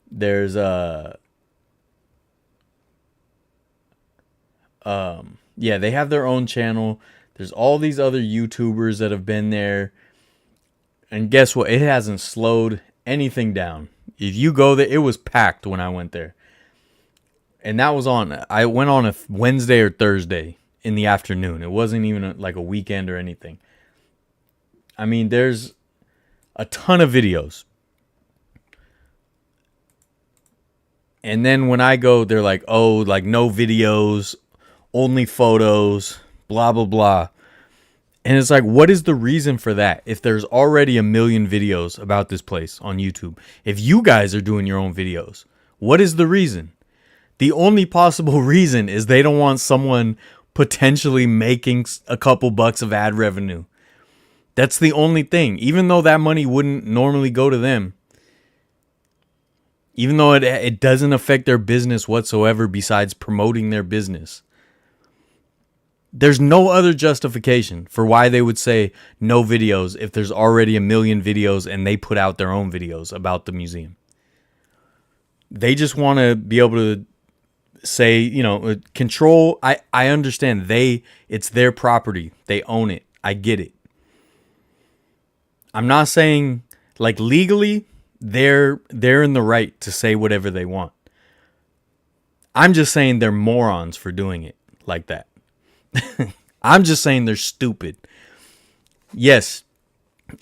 There's yeah, they have their own channel. There's all these other YouTubers that have been there. And guess what? It hasn't slowed anything down. If you go there, it was packed when I went there. And that was I went on a Wednesday or Thursday in the afternoon. It wasn't even like a weekend or anything. I mean, there's a ton of videos. And then when I go, they're like, oh, like no videos, only photos, blah, blah, blah. And it's like, what is the reason for that? If there's already a million videos about this place on YouTube, if you guys are doing your own videos, what is the reason? The only possible reason is they don't want someone potentially making a couple bucks of ad revenue. That's the only thing. Even though that money wouldn't normally go to them. Even though it doesn't affect their business whatsoever besides promoting their business. There's no other justification for why they would say no videos if there's already a million videos and they put out their own videos about the museum. They just want to be able to say, you know, control. I understand it's their property. They own it. I get it. I'm not saying like legally they're in the right to say whatever they want. I'm just saying they're morons for doing it like that. I'm just saying they're stupid. Yes,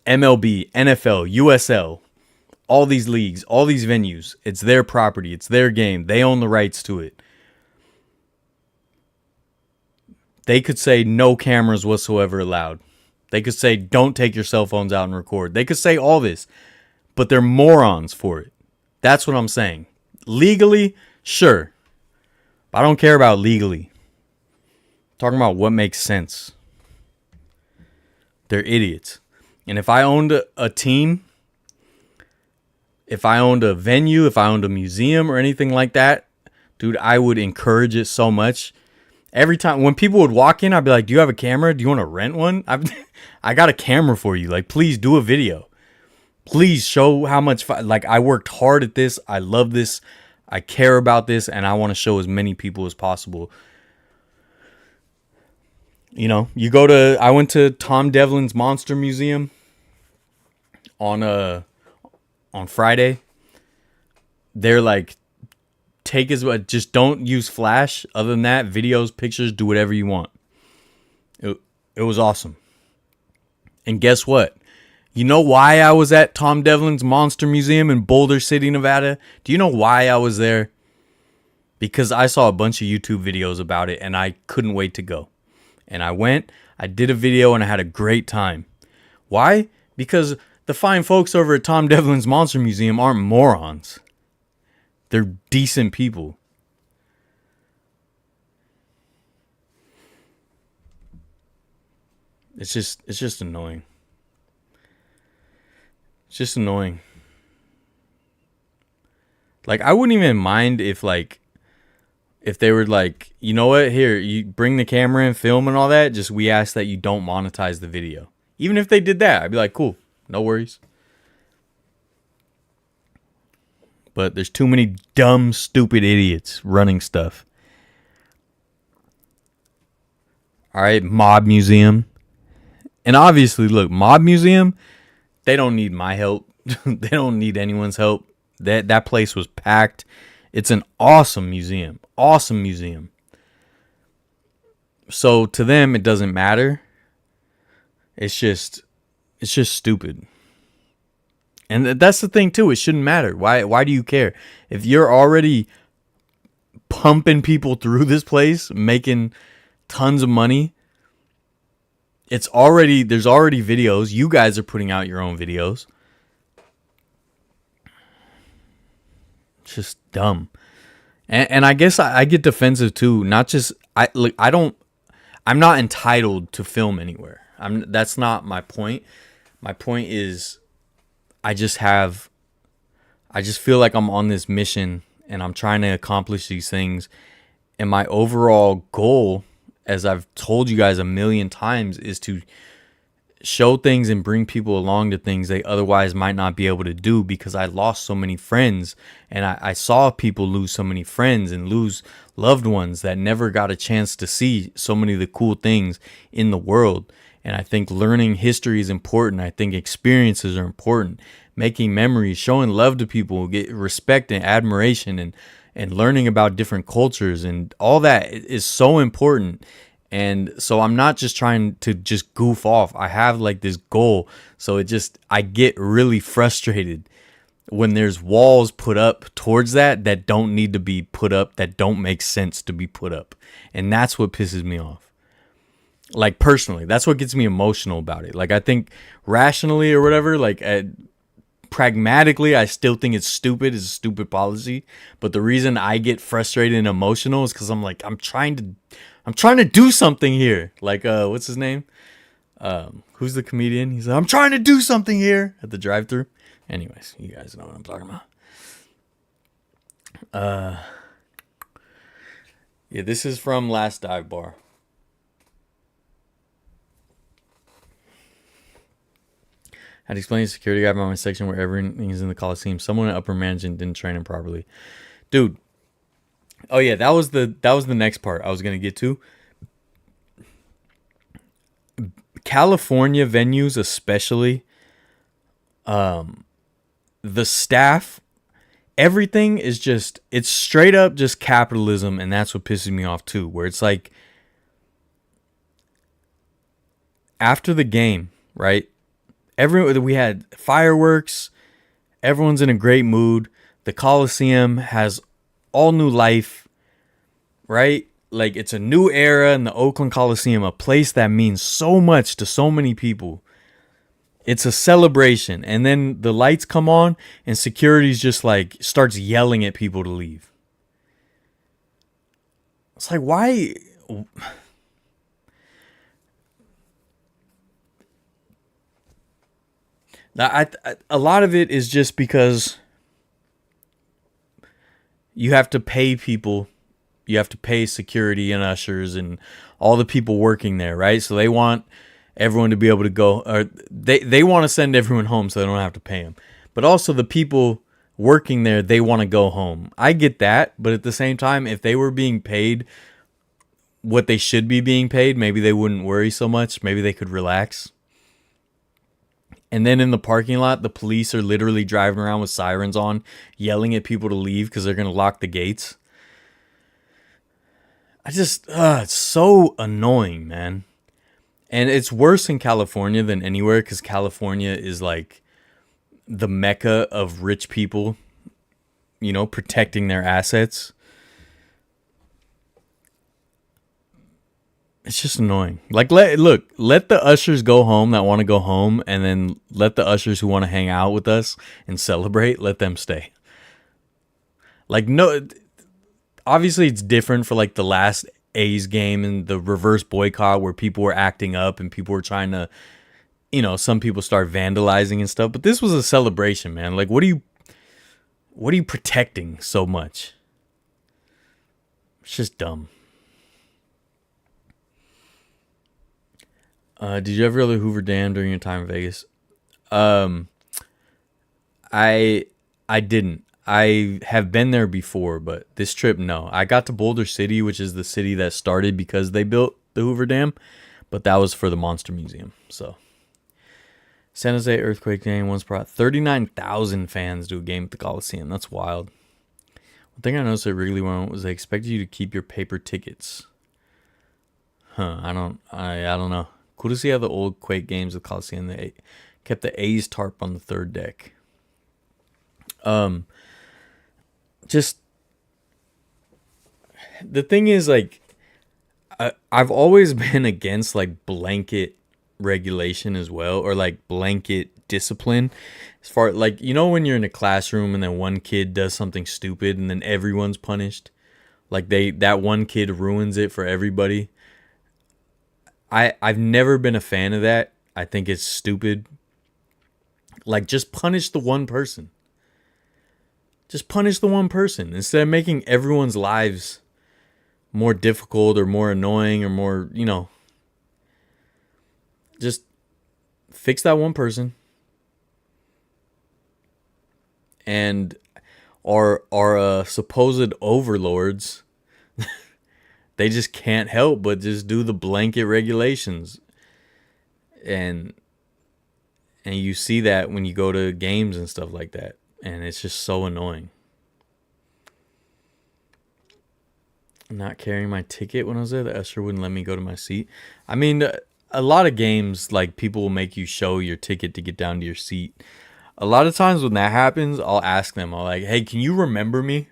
MLB, NFL, USL, all these leagues, all these venues, it's their property, it's their game. They own the rights to it. They could say no cameras whatsoever allowed. They could say don't take your cell phones out and record. They could say all this, but they're morons for it. That's what I'm saying. Legally, sure. But I don't care about legally. Talking about what makes sense. They're idiots. And if I owned a team, if I owned a venue, if I owned a museum or anything like that, dude, I would encourage it so much. Every time when people would walk in, I'd be like, do you have a camera? Do you want to rent one? I got a camera for you. Like, please do a video. Please show how much, like, I worked hard at this. I love this. I care about this. And I want to show as many people as possible You know, I went to Tom Devlin's Monster Museum on Friday. They're like, just don't use flash. Other than that, videos, pictures, do whatever you want. It was awesome. And guess what? You know why I was at Tom Devlin's Monster Museum in Boulder City, Nevada? Do you know why I was there? Because I saw a bunch of YouTube videos about it and I couldn't wait to go. And I went, I did a video, and I had a great time. Why? Because the fine folks over at Tom Devlin's Monster Museum aren't morons. They're decent people. It's just annoying. It's just annoying. Like, I wouldn't even mind if they were like, you know what, here, you bring the camera and film and all that, just we ask that you don't monetize the video. Even if they did that, I'd be like, cool, no worries. But there's too many dumb, stupid idiots running stuff. All right, Mob Museum. And obviously, look, Mob Museum, they don't need my help. They don't need anyone's help. That place was packed. It's an awesome museum. Awesome museum. So to them, it doesn't matter. It's just stupid. And that's the thing too. It shouldn't matter. Why do you care? If you're already pumping people through this place, making tons of money, there's already videos. You guys are putting out your own videos. It's just dumb. And I guess I get defensive too. Not just I'm not entitled to film anywhere. That's not my point. My point is I just feel like I'm on this mission and I'm trying to accomplish these things. And my overall goal, as I've told you guys a million times, is to show things and bring people along to things they otherwise might not be able to do, because I lost so many friends, and I saw people lose so many friends and lose loved ones that never got a chance to see so many of the cool things in the world. And I think learning history is important. I think experiences are important. Making memories, showing love to people, get respect and admiration, and learning about different cultures and all that is so important. And so I'm not just trying to just goof off. I have like this goal. So I get really frustrated when there's walls put up towards that don't need to be put up, that don't make sense to be put up. And that's what pisses me off. Like personally, that's what gets me emotional about it. Like I think rationally or whatever, pragmatically, I still think it's stupid. It's a stupid policy. But the reason I get frustrated and emotional is because I'm like, I'm trying to do something here. Like, what's his name? Who's the comedian? He's like, I'm trying to do something here at the drive-thru. Anyways, you guys know what I'm talking about. Yeah, this is from Last Dive Bar. Had to explain to security guy about my section where everything is in the Coliseum. Someone in upper management didn't train him properly. Dude. Oh yeah, that was the next part I was gonna get to. California venues, especially, the staff, everything is it's straight up just capitalism, and that's what pisses me off too. Where it's like after the game, right? We had fireworks. Everyone's in a great mood. The Coliseum has all new life, right? Like it's a new era in the Oakland Coliseum, a place that means so much to so many people. It's a celebration. And then the lights come on and security's just like starts yelling at people to leave. It's like, why? A lot of it is just because you have to pay people. You have to pay security and ushers and all the people working there, right? So they want everyone to be able to go, or they want to send everyone home so they don't have to pay them. But also the people working there, they want to go home. I get that, but at the same time, if they were being paid what they should be being paid, maybe they wouldn't worry so much. Maybe they could relax. And then in the parking lot, the police are literally driving around with sirens on, yelling at people to leave because they're going to lock the gates. It's so annoying, man. And it's worse in California than anywhere because California is like the mecca of rich people, you know, protecting their assets. It's just annoying. Like, let the ushers go home that want to go home, and then let the ushers who want to hang out with us and celebrate, let them stay. Like, no, obviously it's different for like the last A's game and the reverse boycott where people were acting up and people were trying to, you know, some people start vandalizing and stuff. But this was a celebration, man. Like, what are you protecting so much? It's just dumb. Did you ever go to Hoover Dam during your time in Vegas? I didn't. I have been there before, but this trip, no. I got to Boulder City, which is the city that started because they built the Hoover Dam, but that was for the Monster Museum. So, San Jose earthquake game once brought 39,000 fans to a game at the Coliseum. That's wild. One thing I noticed at Wrigley World was they expected you to keep your paper tickets. I don't know. Cool to see how the old Quake games at the Coliseum, they kept the A's tarp on the third deck. Just the thing is, like, I've always been against like blanket regulation as well, or like blanket discipline. As far like, you know, when you're in a classroom and then one kid does something stupid and then everyone's punished, like that one kid ruins it for everybody. I've never been a fan of that. I think it's stupid. Like, just punish the one person. Just punish the one person instead of making everyone's lives more difficult or more annoying or more, you know. Just fix that one person. And our supposed overlords, they just can't help but just do the blanket regulations. And you see that when you go to games and stuff like that. And it's just so annoying. Not carrying my ticket when I was there, the usher wouldn't let me go to my seat. I mean, a lot of games, like, people will make you show your ticket to get down to your seat. A lot of times when that happens, I'll ask them, I'll like, hey, can you remember me?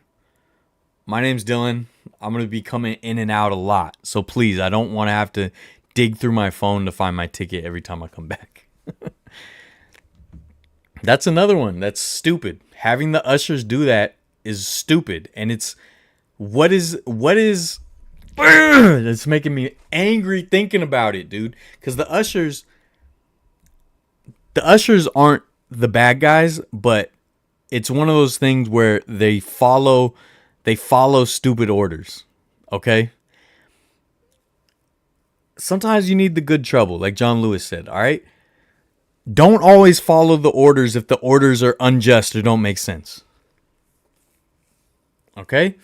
My name's Dylan. I'm going to be coming in and out a lot. So please, I don't want to have to dig through my phone to find my ticket every time I come back. That's another one. That's stupid. Having the ushers do that is stupid. And it's what is it's making me angry thinking about it, dude. Because the ushers aren't the bad guys, but it's one of those things where they follow stupid orders. Okay? Sometimes you need the good trouble, like John Lewis said, all right? Don't always follow the orders if the orders are unjust or don't make sense. Okay?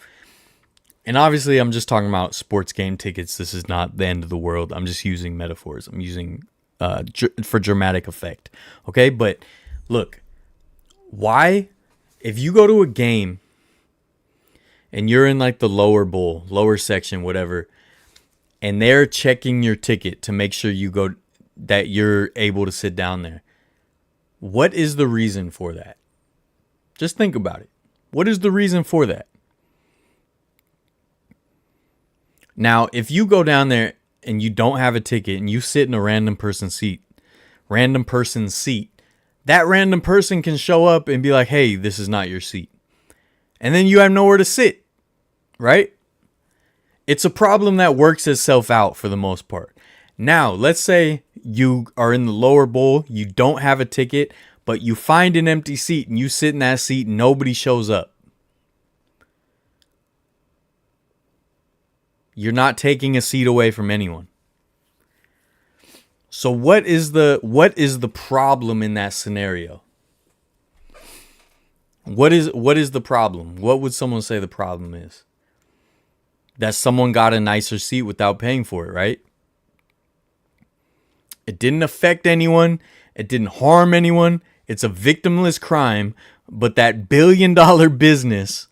And obviously, I'm just talking about sports game tickets. This is not the end of the world. I'm just using metaphors. I'm using for dramatic effect. Okay? But look, why, if you go to a game and you're in like the lower bowl, lower section, whatever, and they're checking your ticket to make sure you go, that you're able to sit down there. What is the reason for that? Just think about it. What is the reason for that? Now, if you go down there and you don't have a ticket and you sit in a random person's seat, that random person can show up and be like, hey, this is not your seat. And then you have nowhere to sit, right? It's a problem that works itself out for the most part. Now, let's say you are in the lower bowl, you don't have a ticket, but you find an empty seat and you sit in that seat and nobody shows up. You're not taking a seat away from anyone. So what is the problem in that scenario? What is the problem? What would someone say the problem is? that someone got a nicer seat without paying for it, right? It didn't affect anyone. It didn't harm anyone. It's a victimless crime. But that $1 billion business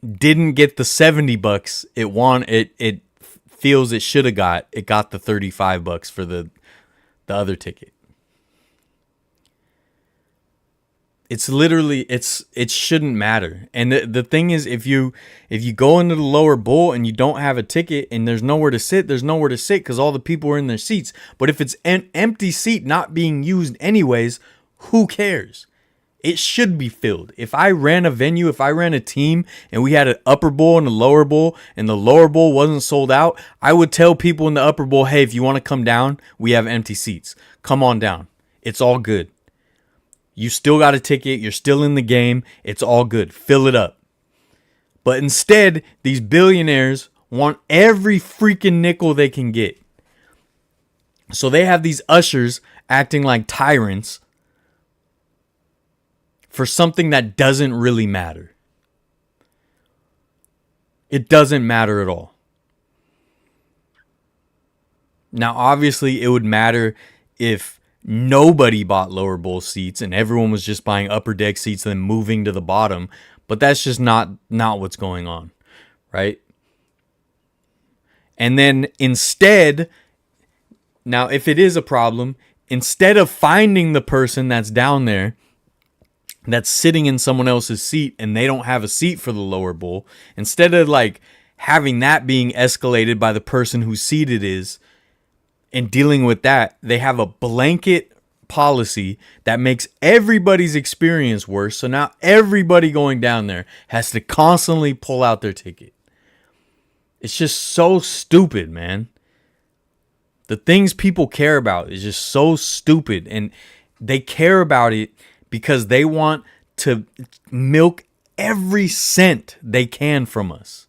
didn't get the $70 it feels it should have got. It got the $35 for the other ticket. It's literally, it shouldn't matter. And the thing is, if you go into the lower bowl and you don't have a ticket and there's nowhere to sit because all the people are in their seats. But if it's an empty seat not being used anyways, who cares? It should be filled. If I ran a venue, if I ran a team and we had an upper bowl and a lower bowl and the lower bowl wasn't sold out, I would tell people in the upper bowl, hey, if you want to come down, we have empty seats. Come on down. It's all good. You still got a ticket. You're still in the game. It's all good. Fill it up. But instead, these billionaires want every freaking nickel they can get. So they have these ushers acting like tyrants for something that doesn't really matter. It doesn't matter at all. Now, obviously, it would matter if nobody bought lower bowl seats and everyone was just buying upper deck seats and then moving to the bottom. But that's just not what's going on, right? And then instead, now if it is a problem, instead of finding the person that's down there that's sitting in someone else's seat and they don't have a seat for the lower bowl, instead of like having that being escalated by the person whose seat it is, and dealing with that, they have a blanket policy that makes everybody's experience worse. So now everybody going down there has to constantly pull out their ticket. It's just so stupid, man. The things people care about is just so stupid. And they care about it because they want to milk every cent they can from us.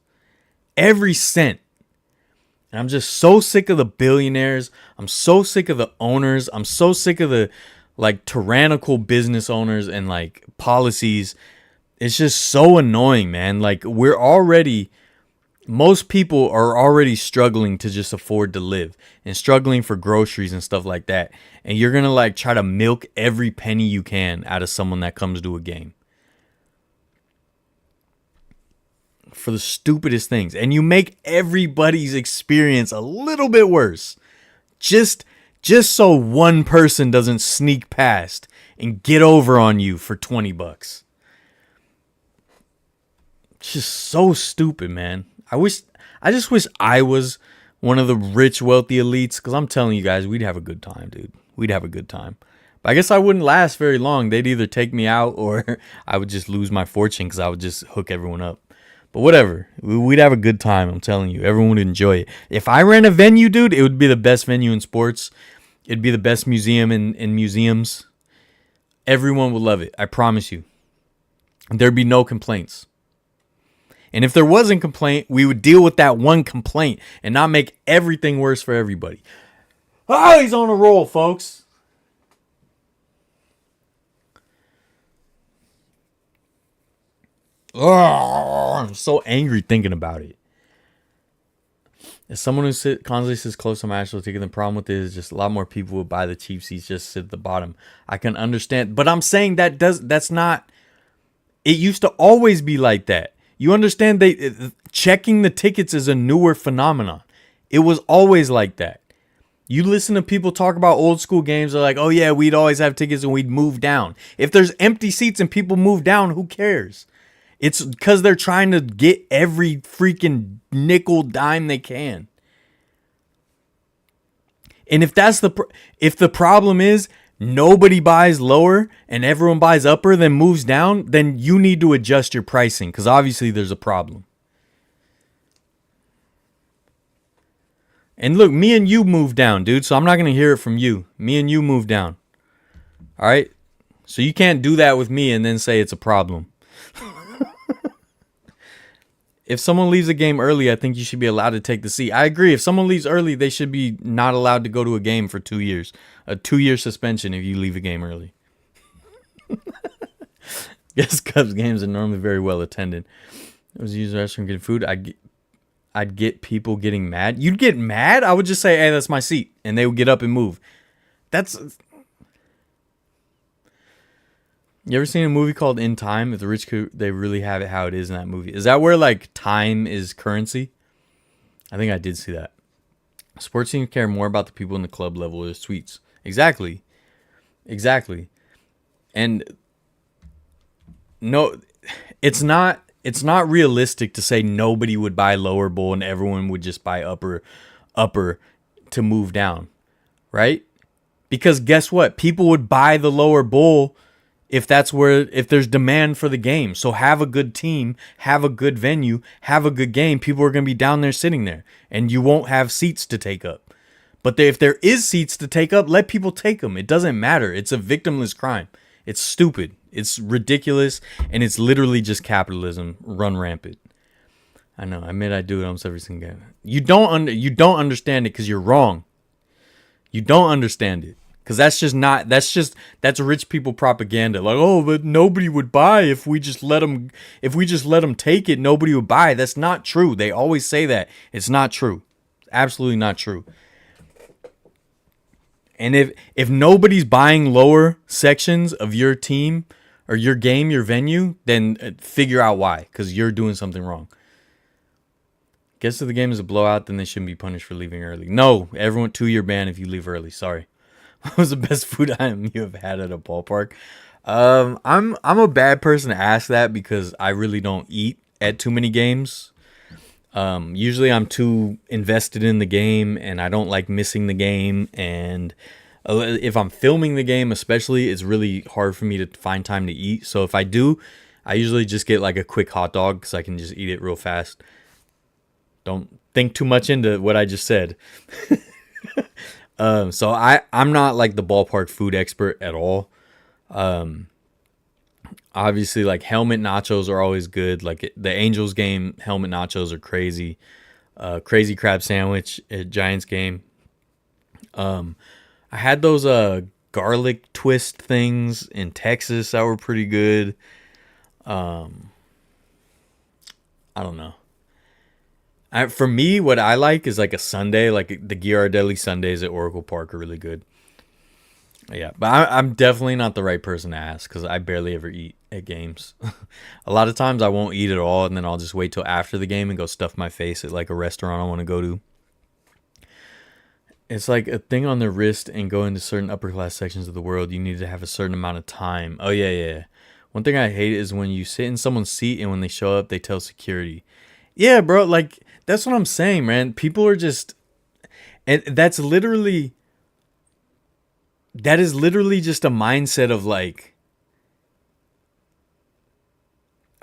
Every cent. And I'm just so sick of the billionaires. I'm so sick of the owners. I'm so sick of the like tyrannical business owners and like policies. It's just so annoying, man. Like most people are already struggling to just afford to live and struggling for groceries and stuff like that. And you're going to like try to milk every penny you can out of someone that comes to a game. For the stupidest things, and you make everybody's experience a little bit worse just so one person doesn't sneak past and get over on you for $20. It's just so stupid, man. I just wish I was one of the rich, wealthy elites, because I'm telling you guys, we'd have a good time, dude. We'd have a good time. But I guess I wouldn't last very long. They'd either take me out or I would just lose my fortune because I would just hook everyone up. But whatever, we'd have a good time, I'm telling you. Everyone would enjoy it. If I ran a venue, dude, it would be the best venue in sports. It'd be the best museum in museums. Everyone would love it, I promise you. There'd be no complaints. And if there wasn't complaint, we would deal with that one complaint and not make everything worse for everybody. Oh, he's on a roll, folks. Oh, I'm so angry thinking about it. As someone who constantly sits close to my actual ticket, the problem with it is just a lot more people would buy the cheap seats just sit at the bottom. I can understand, but I'm saying that's not. It used to always be like that. You understand? Checking the tickets is a newer phenomenon. It was always like that. You listen to people talk about old school games. They're like, oh yeah, we'd always have tickets and we'd move down. If there's empty seats and people move down, who cares? It's because they're trying to get every freaking nickel dime they can. And if the problem is nobody buys lower and everyone buys upper, then moves down, then you need to adjust your pricing because obviously there's a problem. And look, me and you moved down, dude, so I'm not going to hear it from you. Me and you moved down. All right? So you can't do that with me and then say it's a problem. If someone leaves a game early, I think you should be allowed to take the seat. I agree. If someone leaves early, they should be not allowed to go to a game for 2 years. A 2-year suspension if you leave a game early. Yes, Cubs games are normally very well attended. I was using the restroom getting food. I'd get people getting mad. You'd get mad? I would just say, hey, that's my seat. And they would get up and move. You ever seen a movie called In Time? If the rich could, they really have it how it is in that movie. Is that where like time is currency? I think I did see that. Sports teams care more about the people in the club level or the suites. Exactly. And no, it's not realistic to say nobody would buy lower bowl and everyone would just buy upper to move down, right? Because guess what? People would buy the lower bowl if there's demand for the game. So have a good team, have a good venue, have a good game. People are going to be down there sitting there and you won't have seats to take up. But if there is seats to take up, let people take them. It doesn't matter. It's a victimless crime. It's stupid. It's ridiculous. And it's literally just capitalism run rampant. I know. I admit I do it almost every single game. You don't understand it because you're wrong. You don't understand it. Because that's rich people propaganda. Like, oh, but nobody would buy if we just let them take it. Nobody would buy. That's not true. They always say that. It's not true. Absolutely not true. And if nobody's buying lower sections of your team or your game, your venue, then figure out why. Because you're doing something wrong. Guess if the game is a blowout, then they shouldn't be punished for leaving early. No, everyone 2-year ban if you leave early. Sorry. What was the best food item you have had at a ballpark? I'm a bad person to ask that because I really don't eat at too many games. Usually I'm too invested in the game and I don't like missing the game. And if I'm filming the game, especially, it's really hard for me to find time to eat. So if I do, I usually just get like a quick hot dog because I can just eat it real fast. Don't think too much into what I just said. So I'm not like the ballpark food expert at all. Obviously, like helmet nachos are always good. Like the Angels game, helmet nachos are crazy. Crazy crab sandwich at Giants game. I had those garlic twist things in Texas that were pretty good. I don't know. For me, what I like is like a sundae, like the Ghirardelli sundaes at Oracle Park are really good. Yeah, but I'm definitely not the right person to ask because I barely ever eat at games. A lot of times I won't eat at all, and then I'll just wait till after the game and go stuff my face at like a restaurant I want to go to. It's like a thing on their wrist and go into certain upper class sections of the world. You need to have a certain amount of time. Oh, yeah. One thing I hate is when you sit in someone's seat and when they show up, they tell security. Yeah, bro, like... That's what I'm saying, man. People are just, and that is literally just a mindset of like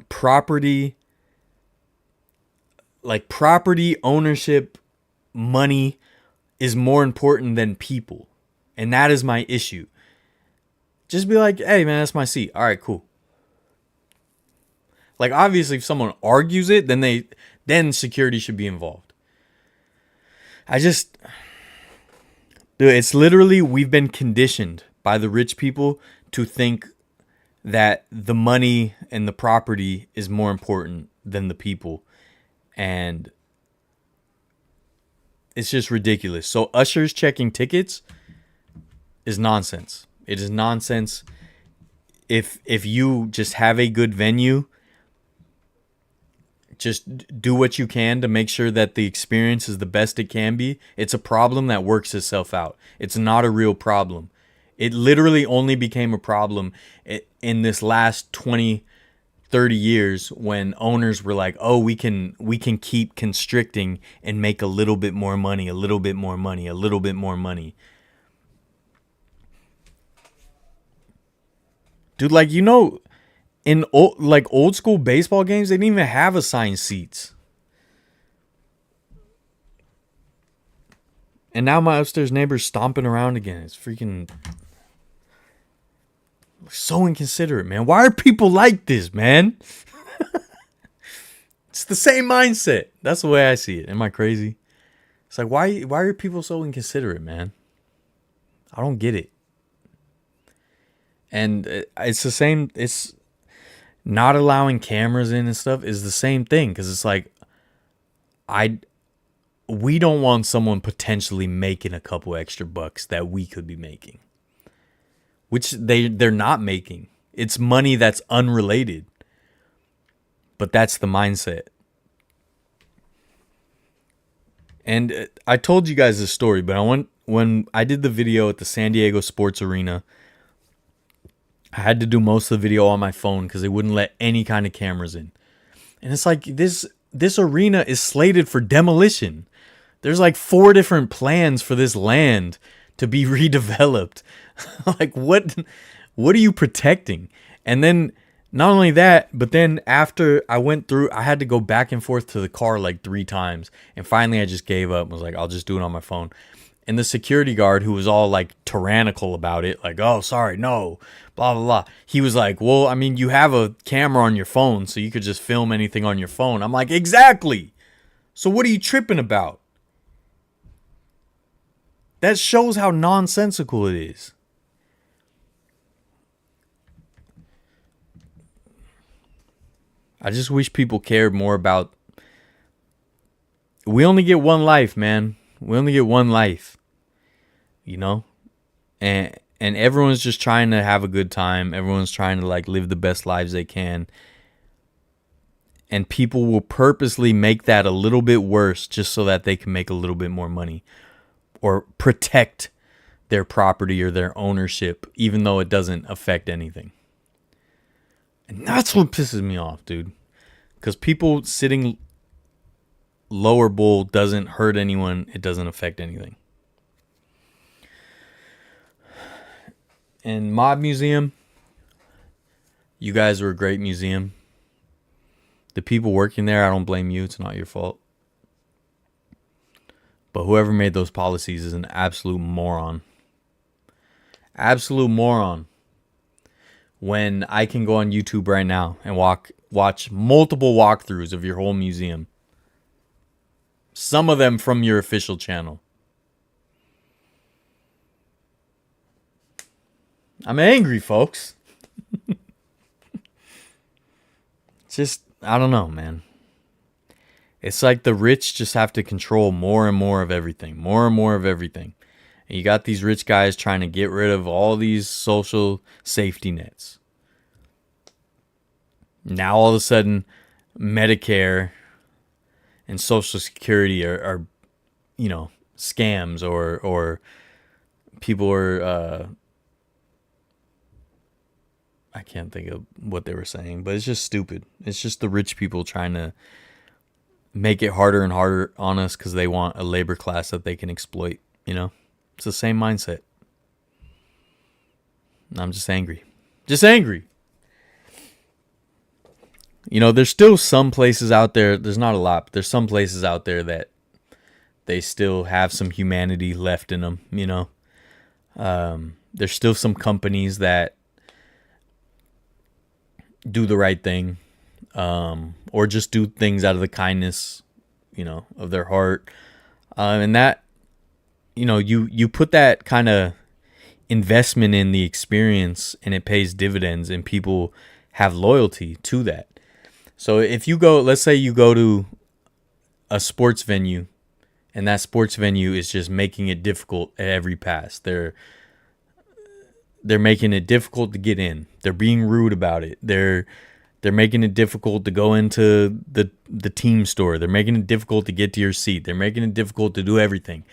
property ownership, money is more important than people. And that is my issue. Just be like, hey man, that's my seat. All right, cool. Like obviously if someone argues it, then security should be involved. Dude, it's literally, we've been conditioned by the rich people to think that the money and the property is more important than the people. And it's just ridiculous. So ushers checking tickets is nonsense. It is nonsense. If you just have a good venue, just do what you can to make sure that the experience is the best it can be. It's a problem that works itself out. It's not a real problem. It literally only became a problem in this last 20, 30 years when owners were like, oh, we can keep constricting and make a little bit more money, a little bit more money, a little bit more money. Dude, like, in old school baseball games, they didn't even have assigned seats. And now my upstairs neighbor's stomping around again. It's freaking so inconsiderate, man. Why are people like this, man? It's the same mindset. That's the way I see it. Am I crazy? It's like, why are people so inconsiderate, man? I don't get it. And it's the same. not allowing cameras in and stuff is the same thing, because it's like we don't want someone potentially making a couple extra bucks that we could be making, which they're not making. It's money that's unrelated, but that's the mindset. And I told you guys this story, but when I did the video at the San Diego Sports Arena, I had to do most of the video on my phone because they wouldn't let any kind of cameras in. And it's like, this arena is slated for demolition. There's like 4 different plans for this land to be redeveloped. Like, what are you protecting? And then not only that, but then after I went through, I had to go back and forth to the car like 3 times. And finally I just gave up and was like, I'll just do it on my phone. And the security guard, who was all like tyrannical about it, like, oh, sorry, no, blah, blah, blah. He was like, well, I mean, you have a camera on your phone, so you could just film anything on your phone. I'm like, exactly. So what are you tripping about? That shows how nonsensical it is. I just wish people cared more about... We only get one life, man. We only get one life. You know? And everyone's just trying to have a good time. Everyone's trying to like live the best lives they can. And people will purposely make that a little bit worse just so that they can make a little bit more money. Or protect their property or their ownership, even though it doesn't affect anything. And that's what pisses me off, dude. Because people sitting lower bowl doesn't hurt anyone. It doesn't affect anything. And Mob Museum, you guys are a great museum. The people working there, I don't blame you. It's not your fault. But whoever made those policies is an absolute moron. Absolute moron. When I can go on YouTube right now and watch multiple walkthroughs of your whole museum. Some of them from your official channel. I'm angry, folks. Just, I don't know, man. It's like the rich just have to control more and more of everything. More and more of everything. And you got these rich guys trying to get rid of all these social safety nets. Now all of a sudden, Medicare and Social Security are you know, scams, or people are... I can't think of what they were saying, but it's just stupid. It's just the rich people trying to make it harder and harder on us because they want a labor class that they can exploit, you know? It's the same mindset. I'm just angry. Just angry. You know, there's still some places out there, there's not a lot, but there's some places out there that they still have some humanity left in them, you know? There's still some companies that do the right thing, or just do things out of the kindness, you know, of their heart. And that, you know, you put that kind of investment in the experience and it pays dividends and people have loyalty to that. So if you go, let's say you go to a sports venue and that sports venue is just making it difficult at every pass. They're making it difficult to get in. They're being rude about it. They're making it difficult to go into the team store. They're making it difficult to get to your seat. They're making it difficult to do everything.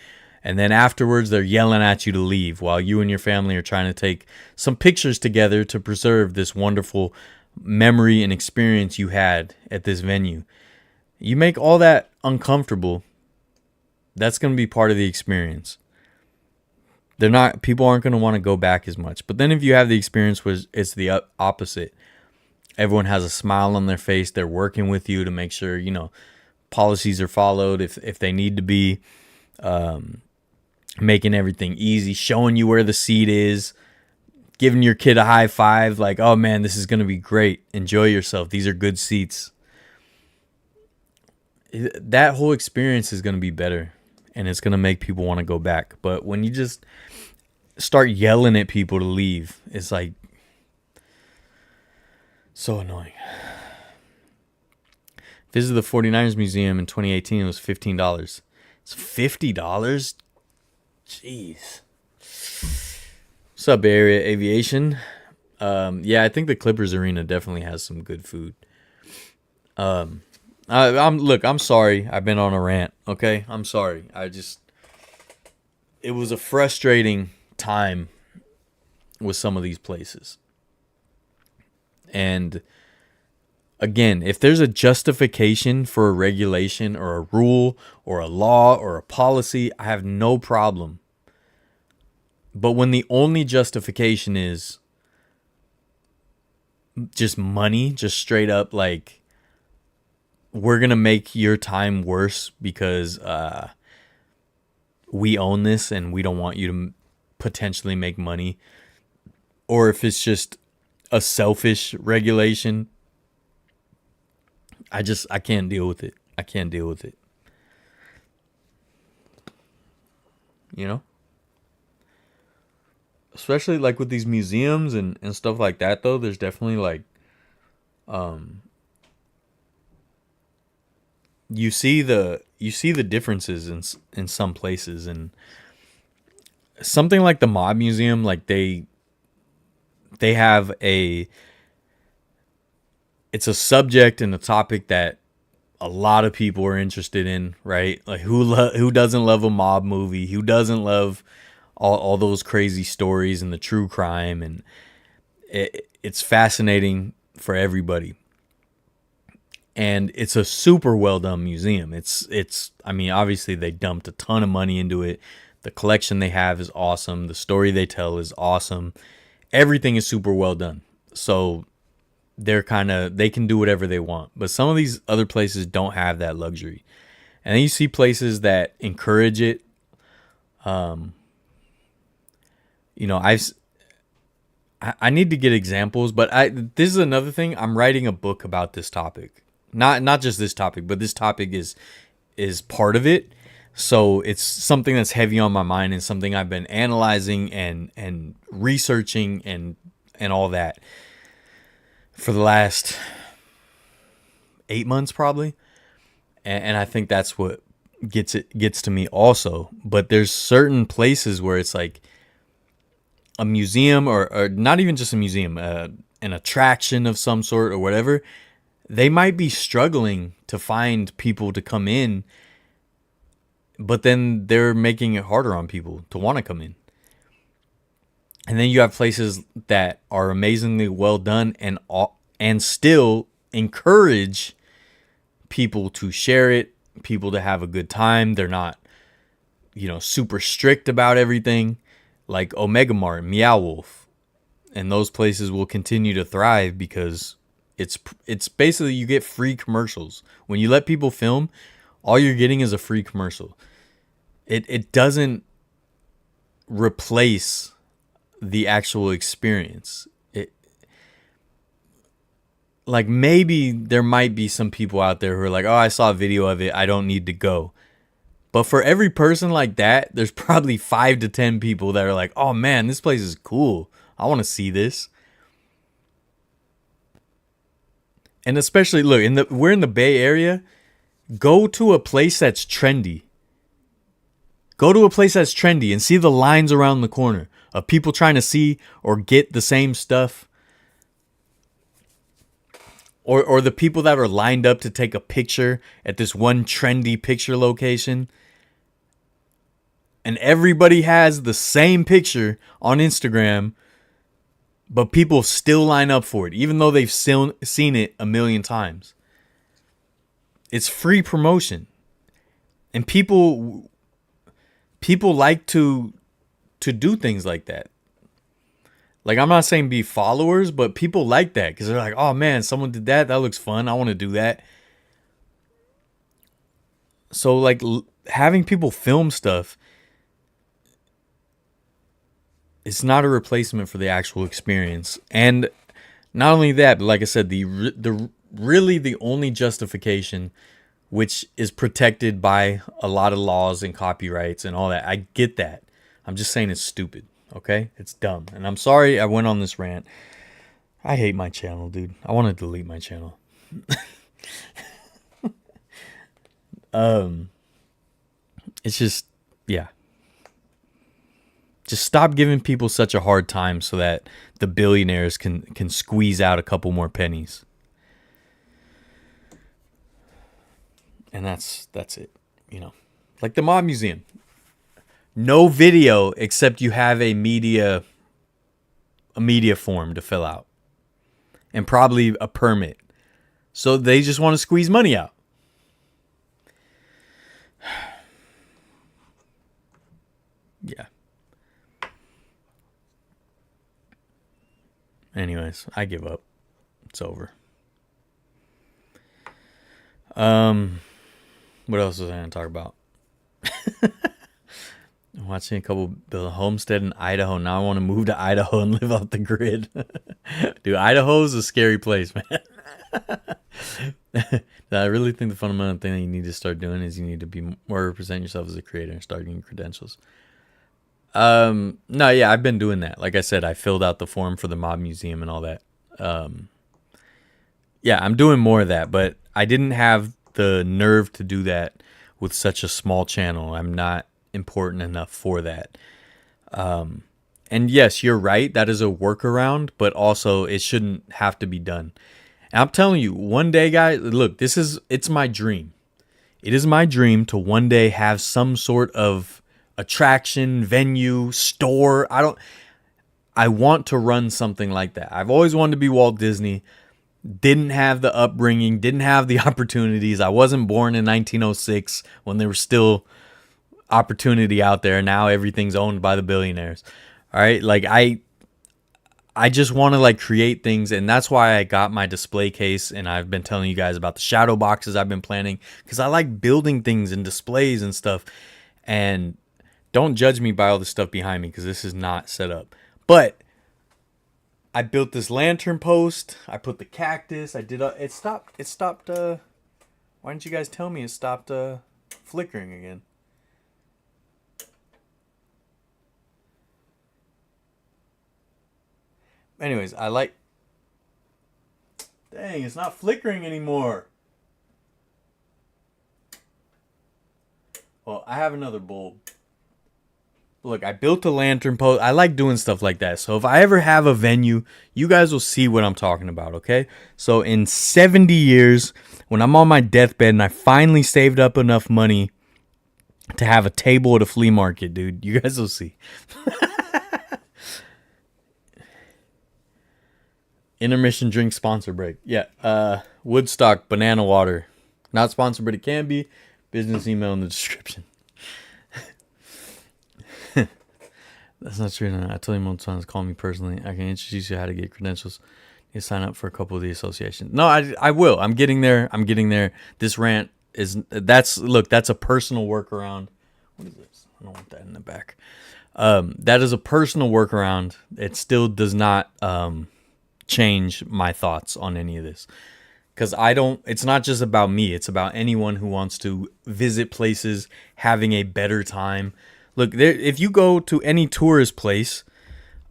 And then afterwards, they're yelling at you to leave while you and your family are trying to take some pictures together to preserve this wonderful memory and experience you had at this venue. You make all that uncomfortable. That's going to be part of the experience. People aren't going to want to go back as much. But then if you have the experience where it's the opposite, everyone has a smile on their face. They're working with you to make sure, you know, policies are followed if they need to be, making everything easy, showing you where the seat is, giving your kid a high five, like, oh man, this is going to be great. Enjoy yourself. These are good seats. That whole experience is going to be better. And it's going to make people want to go back. But when you just start yelling at people to leave, it's like, So annoying. Visited the 49ers Museum in 2018. It was $15. It's $50? Jeez. What's up, Bay Area Aviation? Yeah, I think the Clippers Arena definitely has some good food. I'm sorry. I've been on a rant. Okay, I'm sorry. It was a frustrating time with some of these places. And again, if there's a justification for a regulation or a rule or a law or a policy, I have no problem. But when the only justification is just money, just straight up like, we're going to make your time worse because we own this and we don't want you to potentially make money. Or if it's just a selfish regulation, I can't deal with it. I can't deal with it. You know? Especially like with these museums and stuff like that, though, there's definitely like, you see the differences in some places. And something like the Mob Museum, like they have it's a subject and a topic that a lot of people are interested in, right? Like who doesn't love a mob movie? Who doesn't love all those crazy stories and the true crime? And it's fascinating for everybody. And it's a super well done museum. I mean, obviously they dumped a ton of money into it. The collection they have is awesome. The story they tell is awesome. Everything is super well done. So they can do whatever they want. But some of these other places don't have that luxury. And then you see places that encourage it. You know, I need to get examples, but this is another thing. I'm writing a book about this topic. Not just this topic, but this topic is part of it. So it's something that's heavy on my mind and something I've been analyzing and researching and all that for the last 8 months probably. And I think that's what gets to me also. But there's certain places where it's like a museum or not even just a museum, an attraction of some sort or whatever. They might be struggling to find people to come in, but then they're making it harder on people to want to come in. And then you have places that are amazingly well done and still encourage people to share it, people to have a good time. They're not, super strict about everything, like Omega Mart, Meow Wolf. And those places will continue to thrive because it's basically you get free commercials. When you let people film, all you're getting is a free commercial. It doesn't replace the actual experience. Like maybe there might be some people out there who are like, oh, I saw a video of it, I don't need to go. But for every person like that, there's probably 5 to 10 people that are like, oh man, this place is cool. I want to see this. And especially, look, we're in the Bay Area. Go to a place that's trendy. Go to a place that's trendy and see the lines around the corner of people trying to see or get the same stuff. Or the people that are lined up to take a picture at this one trendy picture location. And everybody has the same picture on Instagram, but people still line up for it, even though they've still seen it a million times. It's free promotion. And people like to do things like that. Like, I'm not saying be followers, but people like that because they're like, oh man, someone did that. That looks fun. I want to do that. So like having people film stuff, it's not a replacement for the actual experience. And not only that, but like I said, the really the only justification, which is protected by a lot of laws and copyrights and all that. I get that. I'm just saying it's stupid. Okay? It's dumb. And I'm sorry I went on this rant. I hate my channel, dude. I want to delete my channel. It's just, yeah. Just stop giving people such a hard time so that the billionaires can squeeze out a couple more pennies. And that's it, you know. Like the Mob Museum. No video except you have a media form to fill out. And probably a permit. So they just want to squeeze money out. Yeah. Anyways, I give up. It's over. What else was I going to talk about? I'm watching a couple build a homestead in Idaho. Now I want to move to Idaho and live off the grid. Dude, Idaho's a scary place, man. I really think the fundamental thing that you need to start doing is you need to be more represent yourself as a creator and start getting credentials. No, yeah, I've been doing that. Like I said, I filled out the form for the Mob Museum and all that. Yeah, I'm doing more of that, but I didn't have the nerve to do that with such a small channel. I'm not important enough for that. And yes, you're right. That is a workaround, but also it shouldn't have to be done. And I'm telling you, one day, guys, look, it's my dream. It is my dream to one day have some sort of attraction, venue, store. I want to run something like that. I've always wanted to be Walt Disney. Didn't have the upbringing, didn't have the opportunities. I wasn't born in 1906 when there was still opportunity out there. Now everything's owned by the billionaires. All right, like I just want to like create things, and that's why I got my display case, and I've been telling you guys about the shadow boxes I've been planning, because I like building things and displays and stuff. And don't judge me by all the stuff behind me, because this is not set up. But I built this lantern post. I put the cactus. It stopped. Why didn't you guys tell me it stopped flickering again? Anyways, dang, it's not flickering anymore. Well, I have another bulb. Look, I built a lantern post. I like doing stuff like that. So if I ever have a venue, you guys will see what I'm talking about, okay? So in 70 years, when I'm on my deathbed and I finally saved up enough money to have a table at a flea market, dude, you guys will see. Intermission drink sponsor break. Yeah, Woodstock banana water. Not sponsored, but it can be. Business email in the description. That's not true. I told you multiple times, call me personally. I can introduce you how to get credentials. You sign up for a couple of the associations. No, I will. I'm getting there. This rant that's a personal workaround. What is this? I don't want that in the back. That is a personal workaround. It still does not change my thoughts on any of this. Because it's not just about me. It's about anyone who wants to visit places, having a better time. Look, if you go to any tourist place,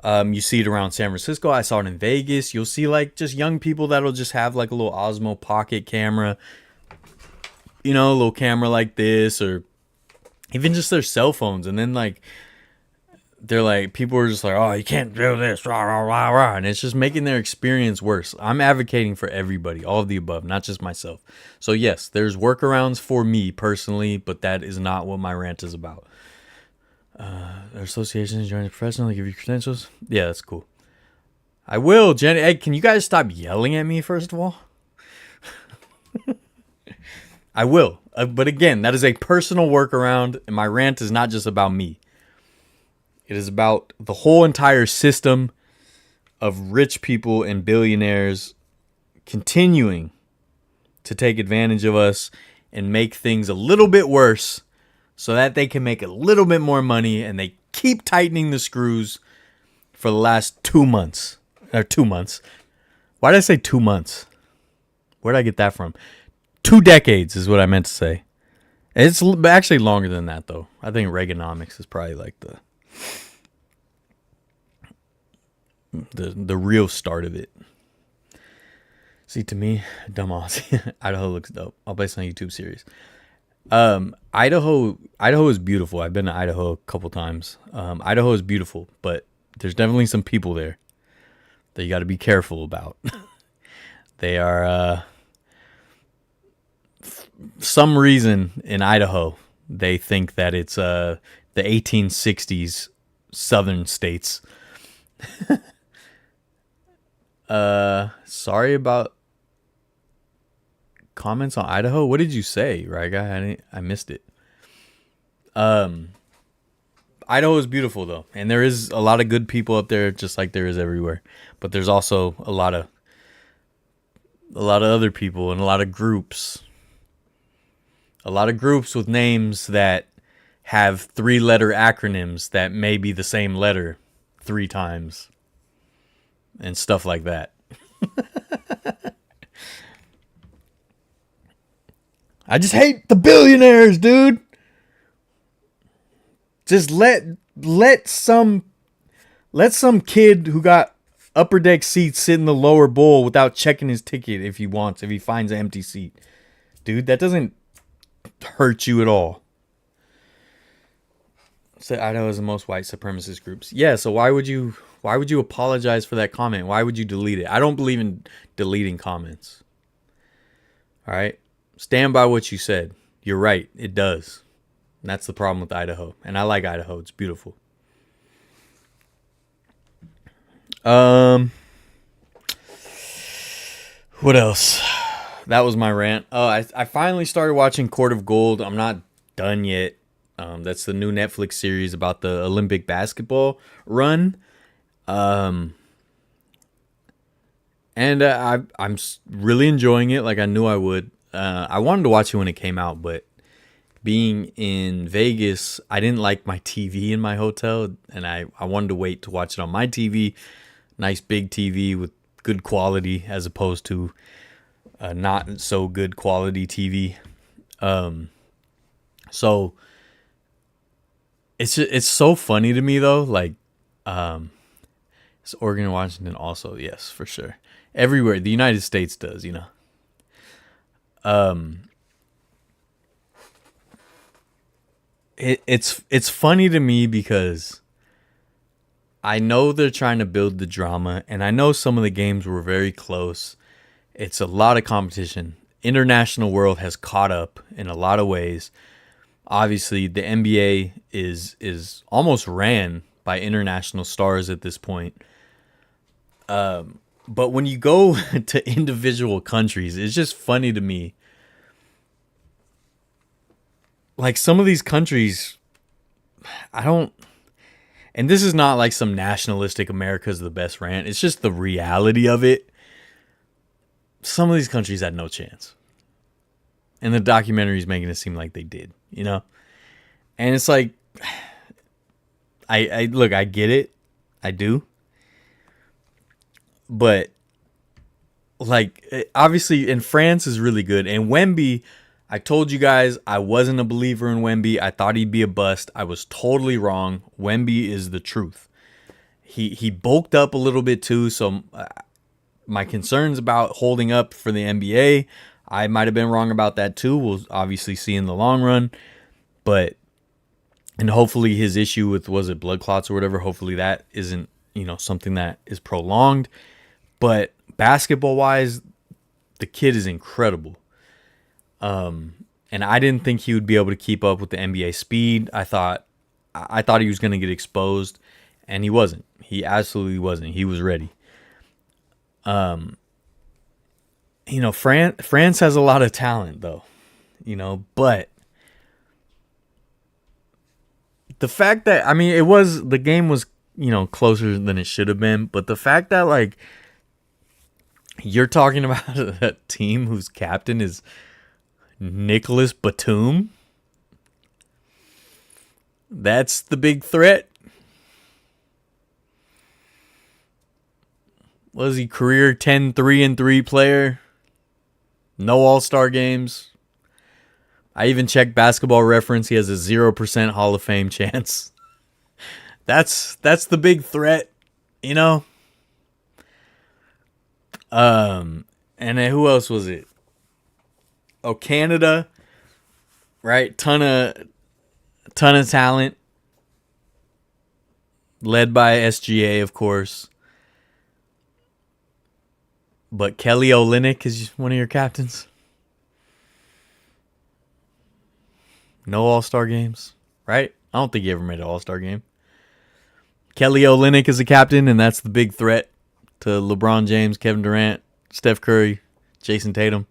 you see it around San Francisco. I saw it in Vegas. You'll see like just young people that'll just have like a little Osmo pocket camera, you know, a little camera like this, or even just their cell phones. And then like, they're like, people are just like, oh, you can't do this, rah, rah, rah, rah. And it's just making their experience worse. I'm advocating for everybody, all of the above, not just myself. So yes, there's workarounds for me personally, but that is not what my rant is about. Their associations join a professional, they give you credentials. Yeah, that's cool. I will, Jenny. Hey, can you guys stop yelling at me first of all? I will. But again, that is a personal workaround, and my rant is not just about me. It is about the whole entire system of rich people and billionaires continuing to take advantage of us and make things a little bit worse so that they can make a little bit more money, and they keep tightening the screws for the last 2 months. Or 2 months. Why did I say 2 months? Where did I get that from? 2 decades is what I meant to say. It's actually longer than that, though. I think Reaganomics is probably like the real start of it. See, to me, dumb Aussie. Idaho looks dope. I'll play some YouTube series. Idaho is beautiful. I've been to Idaho a couple times. Idaho is beautiful, but there's definitely some people there that you got to be careful about. They are, some reason in Idaho, they think that it's the 1860s southern states. Sorry about comments on Idaho. What did you say, right guy? I missed it. Idaho is beautiful though, and there is a lot of good people up there, just like there is everywhere. But there's also a lot of other people and a lot of groups with names that have 3-letter acronyms that may be the same letter 3 times and stuff like that. I just hate the billionaires, dude. Just let some kid who got upper deck seats sit in the lower bowl without checking his ticket if he finds an empty seat. Dude, that doesn't hurt you at all. So Idaho is the most white supremacist groups. Yeah, so why would you apologize for that comment? Why would you delete it? I don't believe in deleting comments. All right? Stand by what you said. You're right. It does. And that's the problem with Idaho. And I like Idaho. It's beautiful. What else? That was my rant. Oh, I finally started watching Court of Gold. I'm not done yet. That's the new Netflix series about the Olympic basketball run. And I'm really enjoying it, like I knew I would. I wanted to watch it when it came out, but being in Vegas, I didn't like my TV in my hotel, and I wanted to wait to watch it on my TV. Nice big TV with good quality, as opposed to not so good quality TV. So it's so funny to me though. Like, it's Oregon and Washington also, yes, for sure. Everywhere, the United States does, you know. It's funny to me because I know they're trying to build the drama, and I know some of the games were very close. It's a lot of competition. International world has caught up in a lot of ways. Obviously, the NBA is almost ran by international stars at this point. But when you go to individual countries, it's just funny to me. Like, some of these countries, and this is not like some nationalistic America's the best rant. It's just the reality of it. Some of these countries had no chance. And the documentary is making it seem like they did, you know? And it's like, I look, I get it. I do. But, like, obviously, and France is really good. And Wemby, I told you guys I wasn't a believer in Wemby. I thought he'd be a bust. I was totally wrong. Wemby is the truth. He bulked up a little bit too, so my concerns about holding up for the NBA, I might have been wrong about that too. We'll obviously see in the long run. But, and hopefully his issue with, was it blood clots or whatever, hopefully that isn't, you know, something that is prolonged. But basketball-wise, the kid is incredible. And I didn't think he would be able to keep up with the NBA speed. I thought he was going to get exposed, and he wasn't. He absolutely wasn't. He was ready. You know, France has a lot of talent, though. You know, but the fact that, I mean, the game was, you know, closer than it should have been, but the fact that, like, you're talking about a team whose captain is Nicholas Batum, that's the big threat. Was he career 10-3-3 player? No All-Star games. I even checked Basketball Reference. He has a 0% Hall of Fame chance. That's the big threat, you know? And And then who else was it? Oh, Canada, right? Ton of talent, led by SGA, of course. But Kelly Olynyk is one of your captains. No All-Star games, right? I don't think he ever made an All-Star game. Kelly Olynyk is a captain, and that's the big threat to LeBron James, Kevin Durant, Steph Curry, Jason Tatum.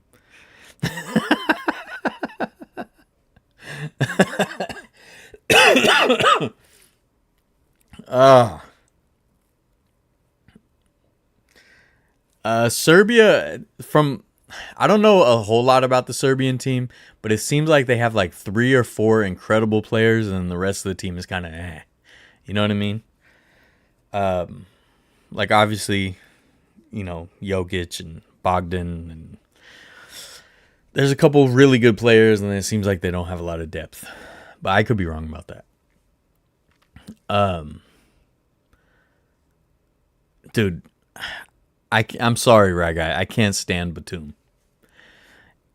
Serbia, I don't know a whole lot about the Serbian team, but it seems like they have like 3 or 4 incredible players, and the rest of the team is kind of You know what I mean? Like obviously, Jokic and Bogdan, and there's a couple really good players, and it seems like they don't have a lot of depth. But I could be wrong about that. Dude, I'm sorry, Rag Guy. I can't stand Batum.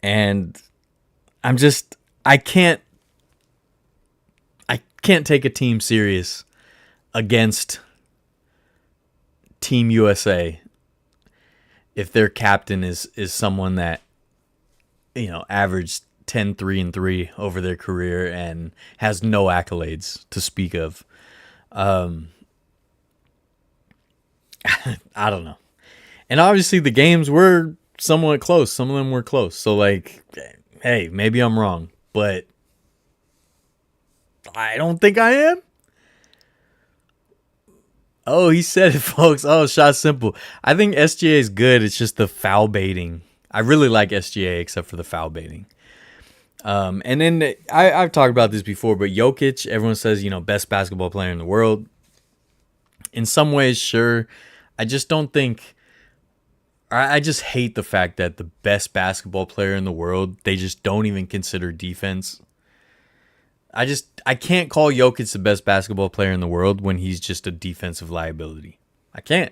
And I can't take a team serious against Team USA if their captain is someone that averaged 10 3-3 over their career and has no accolades to speak of. I don't know. And obviously the games were somewhat close. Some of them were close. So like, hey, maybe I'm wrong, but I don't think I am. Oh, he said it, folks. Oh, shot simple. I think SGA is good. It's just the foul baiting. I really like SGA except for the foul baiting. And then I've talked about this before, but Jokic, everyone says, best basketball player in the world. In some ways, sure. I just don't think... I just hate the fact that the best basketball player in the world, they just don't even consider defense. I can't call Jokic the best basketball player in the world when he's just a defensive liability. I can't.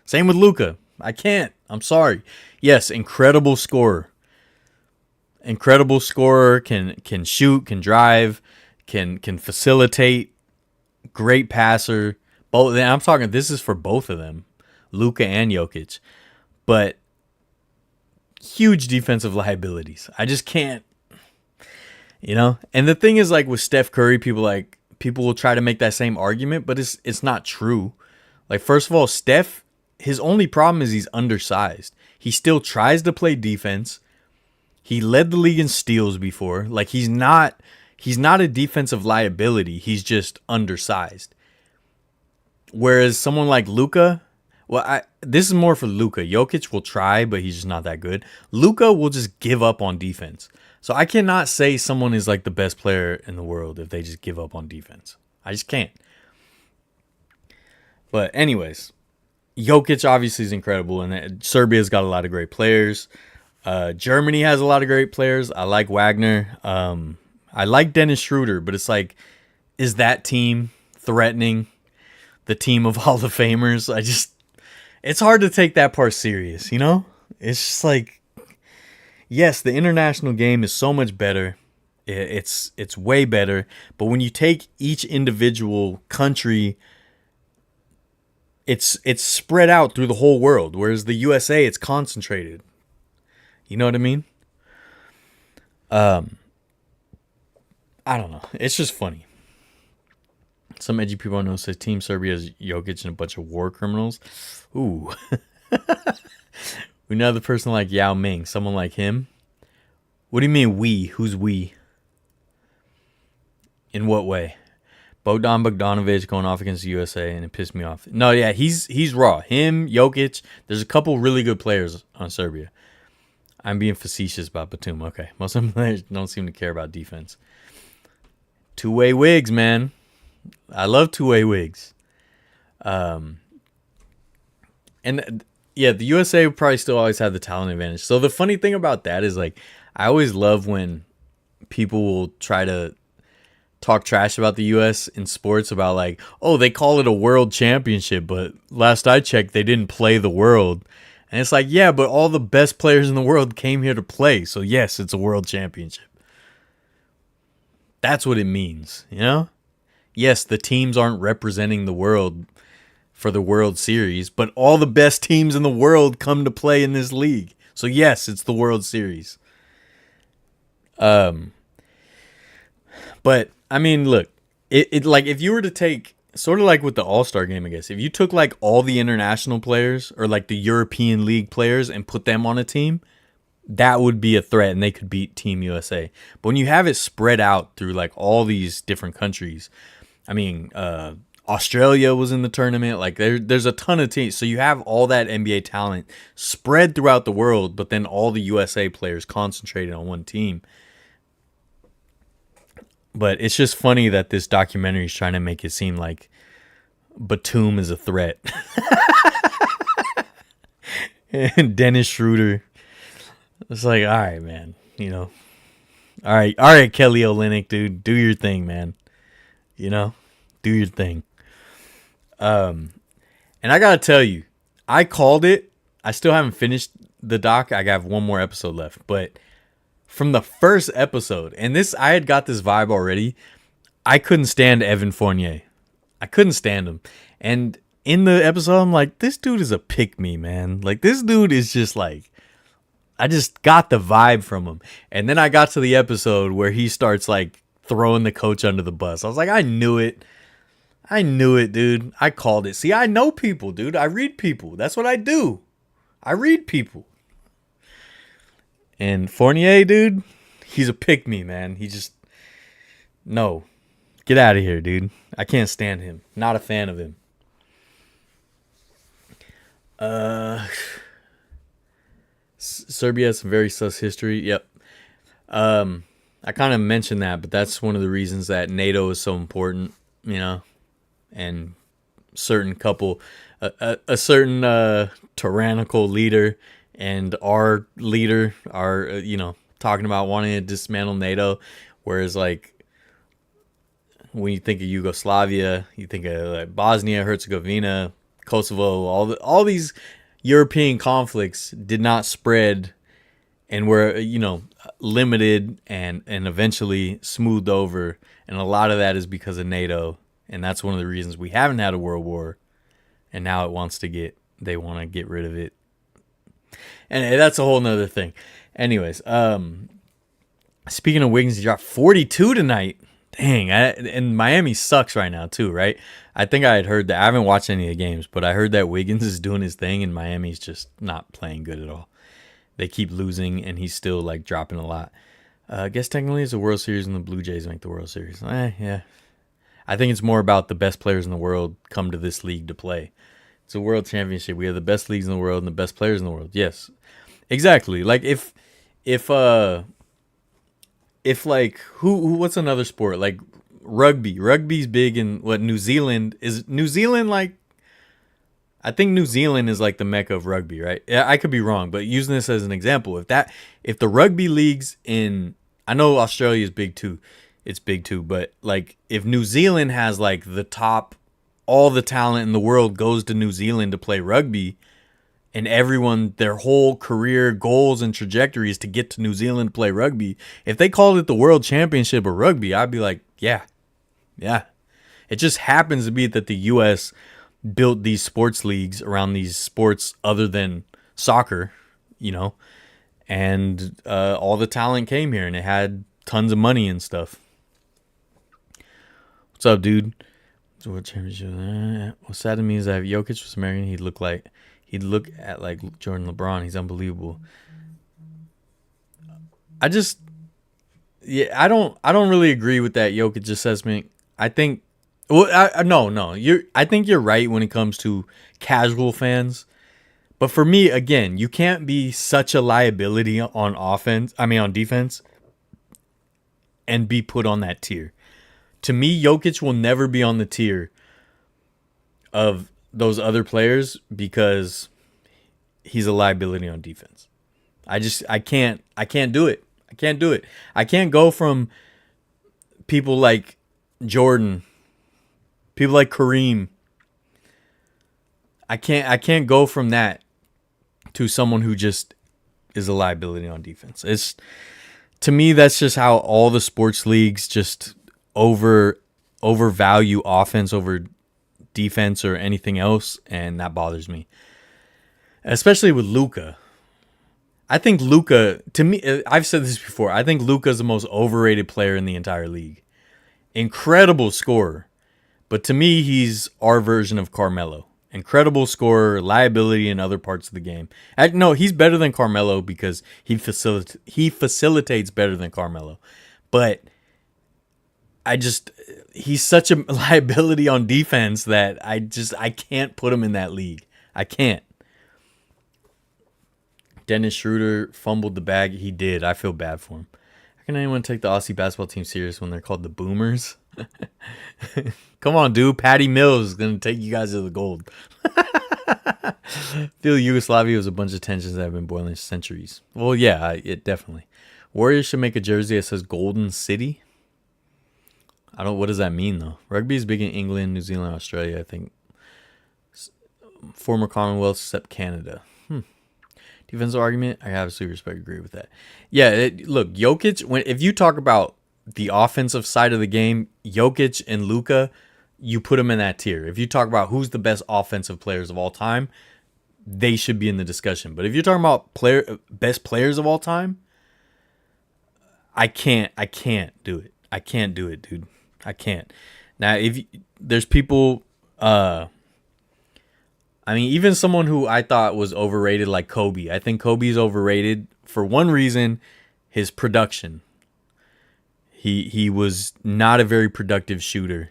Same with Luka. I can't. I'm sorry. Yes, incredible scorer. Incredible scorer, can shoot, can drive, can facilitate, great passer. Both. I'm talking, this is for both of them, Luka and Jokic. But huge defensive liabilities. I just can't, And the thing is, like with Steph Curry, people will try to make that same argument, but it's not true. Like, first of all, Steph, his only problem is he's undersized. He still tries to play defense. He led the league in steals before. Like, he's not a defensive liability. He's just undersized. Whereas someone like Luka, this is more for Luka. Jokic will try, but he's just not that good. Luka will just give up on defense. So I cannot say someone is like the best player in the world if they just give up on defense. I just can't. But anyways, Jokic obviously is incredible, and Serbia's got a lot of great players. Germany has a lot of great players. I like Wagner. I like Dennis Schroeder, but it's like, is that team threatening the team of Hall of Famers? It's hard to take that part serious, It's just like, yes, the international game is so much better. It's way better. But when you take each individual country, it's spread out through the whole world. Whereas the USA, it's concentrated. You know what I mean? I don't know. It's just funny. Some edgy people I know say Team Serbia is Jokic and a bunch of war criminals. Ooh. We know the person like Yao Ming, someone like him. What do you mean we? Who's we? In what way? Bogdan Bogdanovic going off against the USA, and it pissed me off. No, yeah, he's raw. Him, Jokic. There's a couple really good players on Serbia. I'm being facetious about Batum. Okay, most of them players don't seem to care about defense. Two-way wigs, man. I love two-way wigs. And yeah, the USA would probably still always have the talent advantage. So the funny thing about that is, like, I always love when people will try to talk trash about the US in sports about, like, oh, they call it a world championship, but last I checked, they didn't play the world. And it's like, yeah, but all the best players in the world came here to play. So yes, it's a world championship. That's what it means, you know? Yes, the teams aren't representing the world for the World Series, but all the best teams in the world come to play in this league. So yes, it's the World Series. But I mean, look, it like if you were to take sort of like with the All-Star game, I guess, if you took like all the international players or like the European League players and put them on a team, that would be a threat and they could beat Team USA. But when you have it spread out through like all these different countries, I mean, Australia was in the tournament. Like there's a ton of teams. So you have all that NBA talent spread throughout the world, but then all the USA players concentrated on one team. But it's just funny that this documentary is trying to make it seem like Batum is a threat. And Dennis Schroeder. It's like, all right, man. You know. All right, Kelly Olynyk, dude. Do your thing, man. You know? Do your thing. And I gotta tell you, I called it. I still haven't finished the doc. I got one more episode left. But from the first episode, and I had got this vibe already, I couldn't stand Evan Fournier. I couldn't stand him. And in the episode, I'm like, this dude is a pick-me, man. Like, this dude is just like, I just got the vibe from him. And then I got to the episode where he starts like throwing the coach under the bus. I was like, I knew it. I knew it, dude. I called it. See, I know people, dude. I read people. That's what I do. I read people. And Fournier, dude, he's a pick-me, man. He just, no. Get out of here, dude. I can't stand him. Not a fan of him. Serbia has some very sus history. Yep. I kind of mentioned that, but that's one of the reasons that NATO is so important, you know, and a certain tyrannical leader and our leader are, talking about wanting to dismantle NATO. Whereas, like, when you think of Yugoslavia, you think of like Bosnia, Herzegovina, Kosovo, all these European conflicts did not spread and were, limited and eventually smoothed over. And a lot of that is because of NATO. And that's one of the reasons we haven't had a world war. And now they want to get rid of it. And that's a whole nother thing. Anyways, speaking of Wiggins, he dropped 42 tonight. Dang, and Miami sucks right now too, right? I think I had heard that. I haven't watched any of the games, but I heard that Wiggins is doing his thing and Miami's just not playing good at all. They keep losing and he's still like dropping a lot. I guess technically it's a World Series and the Blue Jays make the World Series. Yeah. I think it's more about the best players in the world come to this league to play. It's a world championship. We have the best leagues in the world and the best players in the world. Yes, exactly. Like if like what's another sport like rugby? Rugby's big in New Zealand. Is New Zealand like? I think New Zealand is like the mecca of rugby, right? Yeah, I could be wrong, but using this as an example, if the rugby leagues I know Australia is big too. It's big too, but like if New Zealand has like the top, all the talent in the world goes to New Zealand to play rugby, and everyone, their whole career goals and trajectories to get to New Zealand to play rugby. If they called it the World Championship of Rugby, I'd be like, yeah. It just happens to be that the U.S. built these sports leagues around these sports other than soccer, and all the talent came here and it had tons of money and stuff. What's up, dude? World Championship. What's sad to me is that if Jokic was American, he'd look at like Jordan LeBron. He's unbelievable. I don't really agree with that Jokic assessment. I think, I think you're right when it comes to casual fans. But for me, again, you can't be such a liability on defense and be put on that tier. To me, Jokic will never be on the tier of those other players because he's a liability on defense. I can't do it. I can't do it. I can't go from people like Jordan, people like Kareem. I can't go from that to someone who just is a liability on defense. It's, to me, that's just how all the sports leagues just overvalue offense over defense or anything else, and that bothers me. Especially with Luka. I think Luka, to me, I've said this before, I think Luka is the most overrated player in the entire league. Incredible scorer. But to me, he's our version of Carmelo. Incredible scorer, liability in other parts of the game. No, he's better than Carmelo because he facilitates better than Carmelo. But he's such a liability on defense that I can't put him in that league. I can't. Dennis Schroeder fumbled the bag. He did. I feel bad for him. How can anyone take the Aussie basketball team serious when they're called the Boomers? Come on, dude. Patty Mills is going to take you guys to the gold. Feel Yugoslavia was a bunch of tensions that have been boiling centuries. Well, yeah, it definitely. Warriors should make a jersey that says Golden City. What does that mean, though? Rugby is big in England, New Zealand, Australia, I think. Former Commonwealth, except Canada. Defensive argument, I absolutely agree with that. Yeah, look, Jokic, if you talk about the offensive side of the game, Jokic and Luka, you put them in that tier. If you talk about who's the best offensive players of all time, they should be in the discussion. But if you're talking about best players of all time, I can't do it. I can't do it, dude. I can't. Now, there's people, even someone who I thought was overrated, like Kobe. I think Kobe's overrated for one reason, his production. He was not a very productive shooter.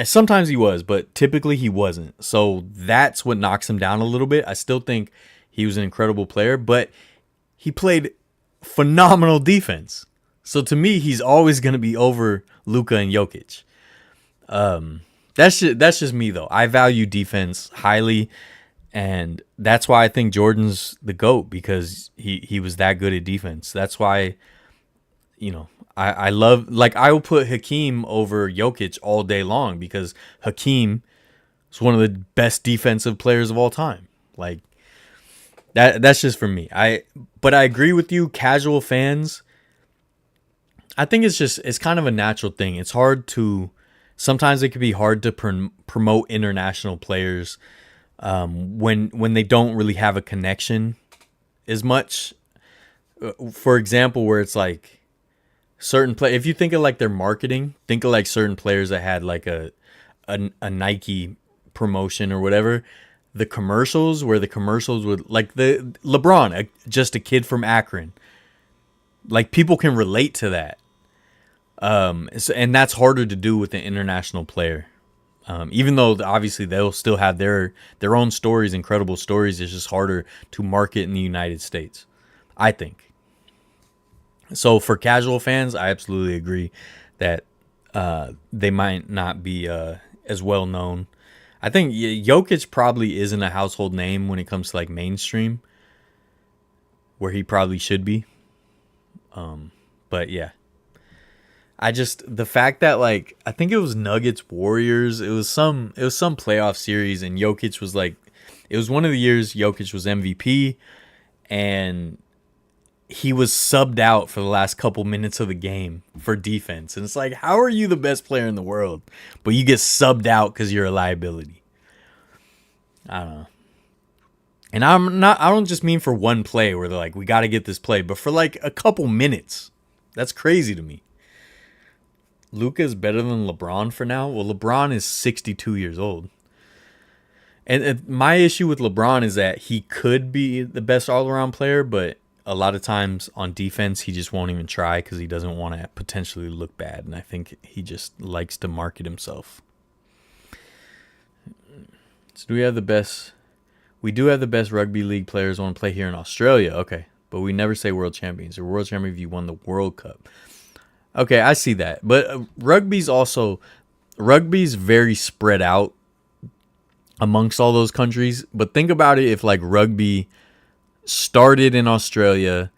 Sometimes he was, but typically he wasn't. So that's what knocks him down a little bit. I still think he was an incredible player, but he played phenomenal defense. So to me, he's always going to be over Luka and Jokic. That's just me, though. I value defense highly, and that's why I think Jordan's the GOAT, because he was that good at defense. That's why, I love, I will put Hakeem over Jokic all day long, because Hakeem is one of the best defensive players of all time. That's just for me. But I agree with you, casual fans. I think it's kind of a natural thing. It's hard to. Sometimes it can be hard to promote international players when they don't really have a connection as much. For example, where it's like certain play. If you think of their marketing, think of certain players that had a Nike promotion or whatever. The commercials would the LeBron, just a kid from Akron. People can relate to that. And that's harder to do with an international player. Even though obviously they'll still have their own stories, incredible stories. It's just harder to market in the United States, I think. So for casual fans, I absolutely agree that they might not be as well known. I think Jokic probably isn't a household name when it comes to mainstream, where he probably should be. But yeah. The fact that I think it was Nuggets Warriors, it was some playoff series, and Jokic was it was one of the years Jokic was MVP, and he was subbed out for the last couple minutes of the game for defense. And it's how are you the best player in the world, but you get subbed out because you're a liability? I don't know. And I don't just mean for one play where they're we got to get this play, but for a couple minutes. That's crazy to me. Luka is better than LeBron for now. Well, LeBron is 62 years old. And my issue with LeBron is that he could be the best all-around player, but a lot of times on defense, he just won't even try because he doesn't want to potentially look bad. And I think he just likes to market himself. So do we have the best? We do have the best rugby league players want to play here in Australia. Okay. But we never say world champions. Or world champion if you won the World Cup. Okay, I see that. But rugby's very spread out amongst all those countries. But think about it, if rugby started in Australia,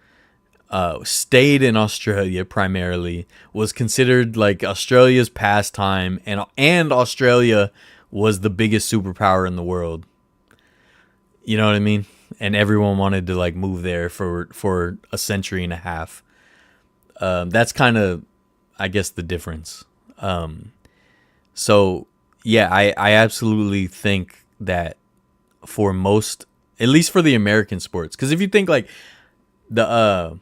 stayed in Australia primarily, was considered Australia's pastime, and Australia was the biggest superpower in the world. You know what I mean? And everyone wanted to like move there for a century and a half. That's kind of, I guess, the difference. So yeah, I absolutely think that for most, at least for the American sports, because if you think like the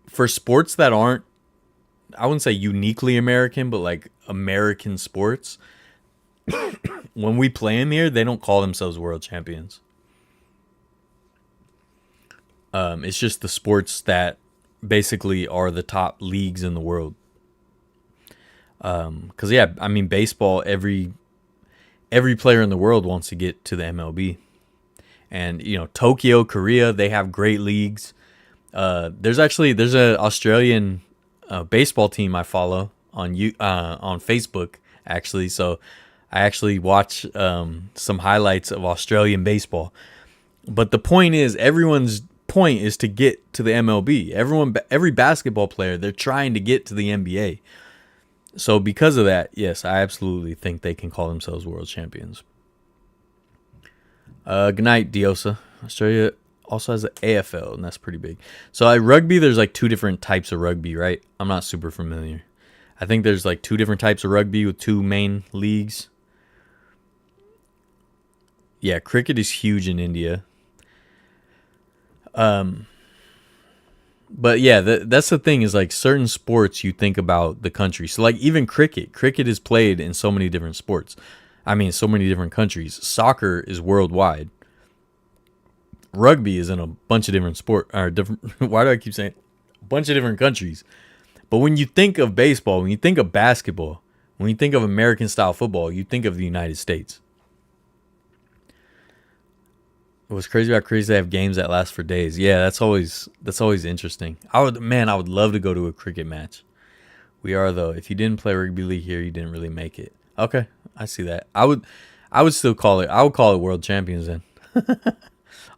for sports that aren't, I wouldn't say uniquely American, but like American sports, when we play them here, they don't call themselves world champions. It's just the sports that basically are the top leagues in the world. Because yeah, I mean baseball. Every player in the world wants to get to the MLB, and you know Tokyo, Korea, they have great leagues. There's a Australian baseball team I follow on Facebook actually. So I actually watch some highlights of Australian baseball. But the point is, everyone's point is to get to the MLB. Every basketball player, they're trying to get to the NBA. So because of that, yes, I absolutely think they can call themselves world champions. Good night, Diosa. Australia also has the AFL, and that's pretty big. So like rugby, there's like two different types of rugby, right? I'm not super familiar. I think there's like two different types of rugby with two main leagues. Yeah, cricket is huge in India. But yeah, that's the thing is like certain sports you think about the country. So like even cricket. Cricket is played in so many different sports. I mean, so many different countries. Soccer is worldwide. Rugby is in a bunch of different why do I keep saying a bunch of different countries? But when you think of baseball, when you think of basketball, when you think of American style football, you think of the United States. What's crazy about crazy to have games that last for days. Yeah, that's always interesting. I would love to go to a cricket match. We are though. If you didn't play rugby league here, you didn't really make it. Okay, I see that. I would still call it. I would call it world champions then.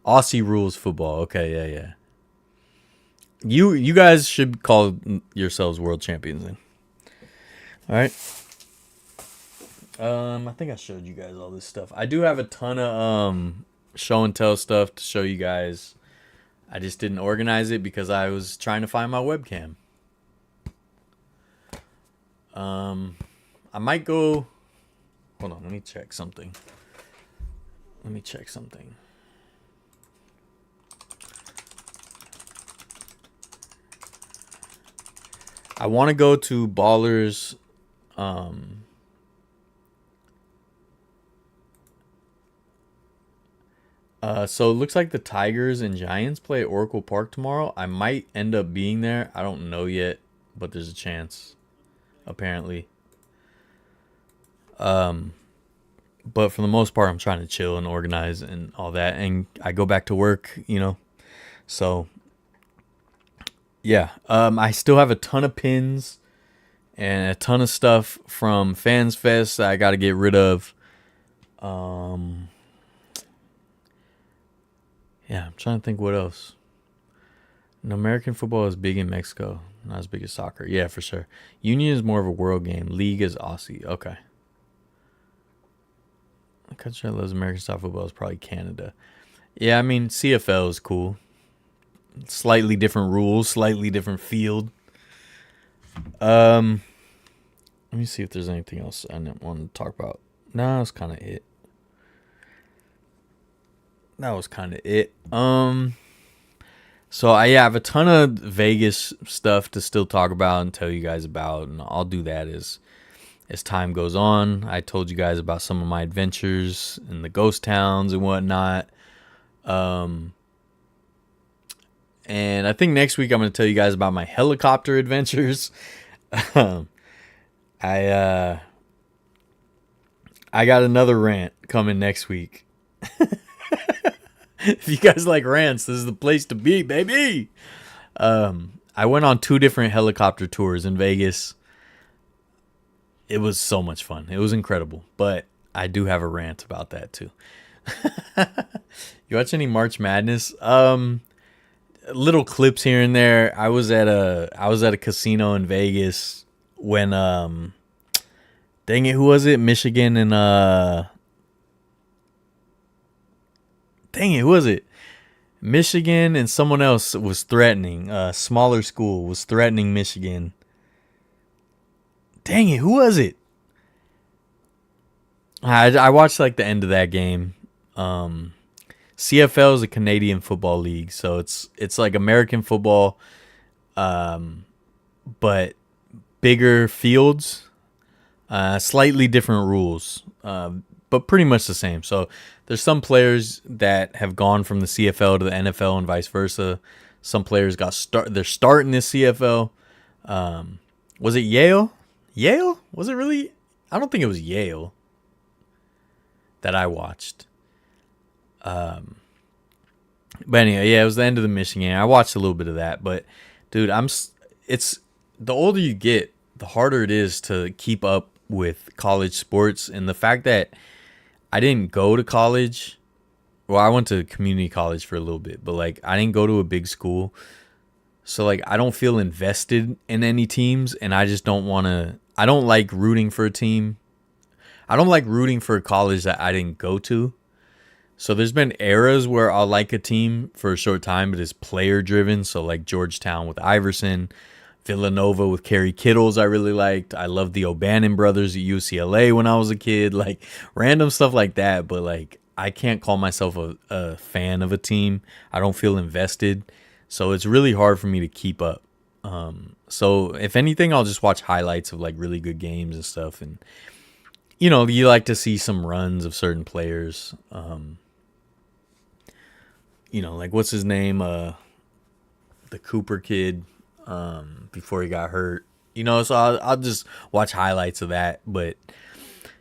Aussie rules football. Okay, yeah. You guys should call yourselves world champions then. All right. I think I showed you guys all this stuff. I do have a ton of show and tell stuff to show you guys. I just didn't organize it because I was trying to find my webcam. I might go. Hold on, let me check something. I want to go to Ballers. So it looks like the Tigers and Giants play at Oracle Park tomorrow. I might end up being there. I don't know yet, but there's a chance, apparently. But for the most part, I'm trying to chill and organize and all that. And I go back to work, you know. So, yeah. I still have a ton of pins and a ton of stuff from Fans Fest that I got to get rid of. Yeah, I'm trying to think what else. No, American football is big in Mexico. Not as big as soccer. Yeah, for sure. Union is more of a world game. League is Aussie. Okay. The country that loves American style football is probably Canada. Yeah, I mean, CFL is cool. Slightly different rules, slightly different field. Let me see if there's anything else I didn't want to talk about. No, that's kind of it. So I have a ton of Vegas stuff to still talk about and tell you guys about, and I'll do that as time goes on. I told you guys about some of my adventures in the ghost towns and whatnot. And I think next week I'm going to tell you guys about my helicopter adventures. I got another rant coming next week. If you guys like rants, this is the place to be, baby. I went on 2 different helicopter tours in Vegas. It was so much fun. It was incredible. But I do have a rant about that too. You watch any March Madness? Little clips here and there. I was at a casino in Vegas when dang it, who was it? Michigan and Dang it, who was it? Michigan and someone else was threatening. A smaller school was threatening Michigan. Dang it, who was it? I watched like the end of that game. CFL is a Canadian football league, so it's like American football, but bigger fields, slightly different rules, but pretty much the same. So there's some players that have gone from the CFL to the NFL and vice versa. Some players they're starting this CFL. Was it Yale? Yale? Was it really? I don't think it was Yale that I watched. But anyway, yeah, it was the end of the Michigan. I watched a little bit of that, but dude, it's the older you get, the harder it is to keep up with college sports. And the fact that I didn't go to college, well, I went to community college for a little bit, but like I didn't go to a big school. So like I don't feel invested in any teams, and I just I don't like rooting for a team. I don't like rooting for a college that I didn't go to. So there's been eras where I'll like a team for a short time, but it's player driven. So like Georgetown with Iverson, Villanova with Kerry Kittles I really liked. I loved the O'Bannon brothers at UCLA when I was a kid. Like random stuff like that. But like I can't call myself a fan of a team. I don't feel invested. So it's really hard for me to keep up. So if anything, I'll just watch highlights of like really good games and stuff. And, you know, you like to see some runs of certain players. You know, like what's his name? The Cooper kid, before he got hurt. You know, so I'll just watch highlights of that, but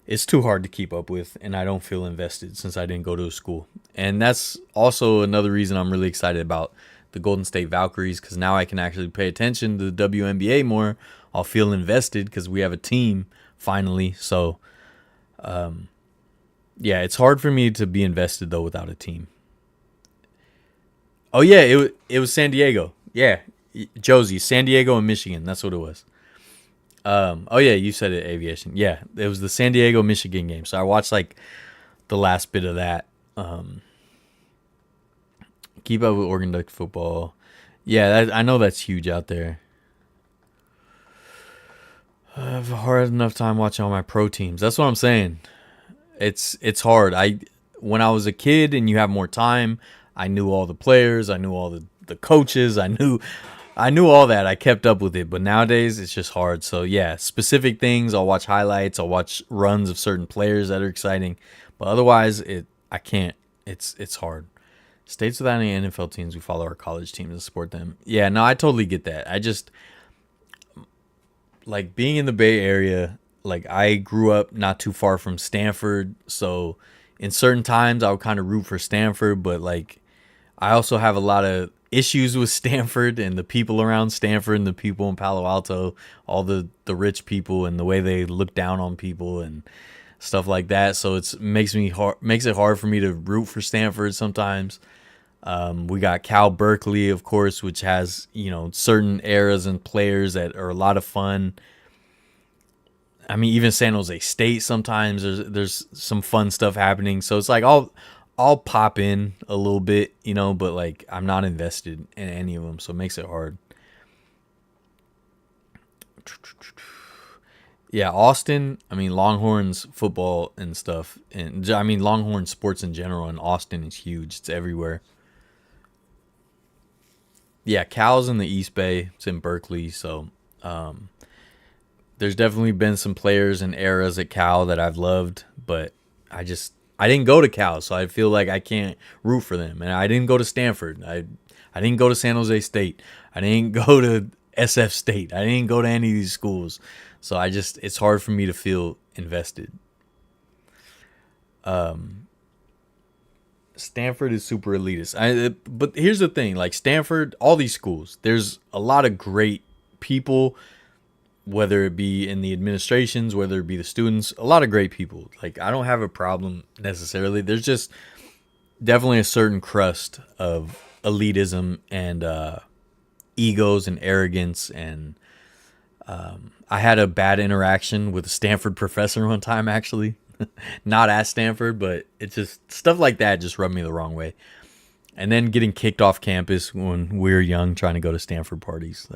it's too hard to keep up with, and I don't feel invested since I didn't go to a school. And that's also another reason I'm really excited about the Golden State Valkyries, because now I can actually pay attention to the WNBA more. I'll feel invested because we have a team finally. So, yeah, it's hard for me to be invested though without a team. Oh yeah, it was San Diego. Yeah, Josie, San Diego and Michigan. That's what it was. Oh yeah, you said it, aviation. Yeah, it was the San Diego Michigan game. So I watched like the last bit of that. Keep up with Oregon Duck football. Yeah, I know that's huge out there. I have a hard enough time watching all my pro teams. That's what I'm saying. It's hard. When I was a kid and you have more time, I knew all the players, I knew all the coaches, I knew all that. I kept up with it, but nowadays it's just hard. So yeah, specific things, I'll watch highlights, I'll watch runs of certain players that are exciting, but otherwise I can't. It's hard. States without any NFL teams, we follow our college teams and support them. Yeah, no, I totally get that. I just like being in the Bay Area. Like I grew up not too far from Stanford, so in certain times I would kind of root for Stanford, but like I also have a lot of issues with Stanford and the people around Stanford and the people in Palo Alto, all the rich people and the way they look down on people and stuff like that. So makes it hard for me to root for Stanford sometimes. We got Cal Berkeley, of course, which has, you know, certain eras and players that are a lot of fun. I mean, even San Jose State sometimes there's some fun stuff happening. So it's like I'll pop in a little bit, you know, but like I'm not invested in any of them, so it makes it hard. Yeah, Austin, I mean Longhorns football and stuff, and I mean Longhorn sports in general, and Austin is huge. It's everywhere. Yeah, Cal's in the East Bay. It's in Berkeley, so there's definitely been some players and eras at Cal that I've loved, but I didn't go to Cal, so I feel like I can't root for them. And I didn't go to Stanford. I didn't go to San Jose State. I didn't go to SF State. I didn't go to any of these schools. So it's hard for me to feel invested. Stanford is super elitist. But here's the thing, like Stanford, all these schools, there's a lot of great people, whether it be in the administrations, whether it be the students, a lot of great people. Like I don't have a problem necessarily. There's just definitely a certain crust of elitism and egos and arrogance. And I had a bad interaction with a Stanford professor one time, actually. Not at Stanford, but it's just stuff like that just rubbed me the wrong way. And then getting kicked off campus when we were young, trying to go to Stanford parties,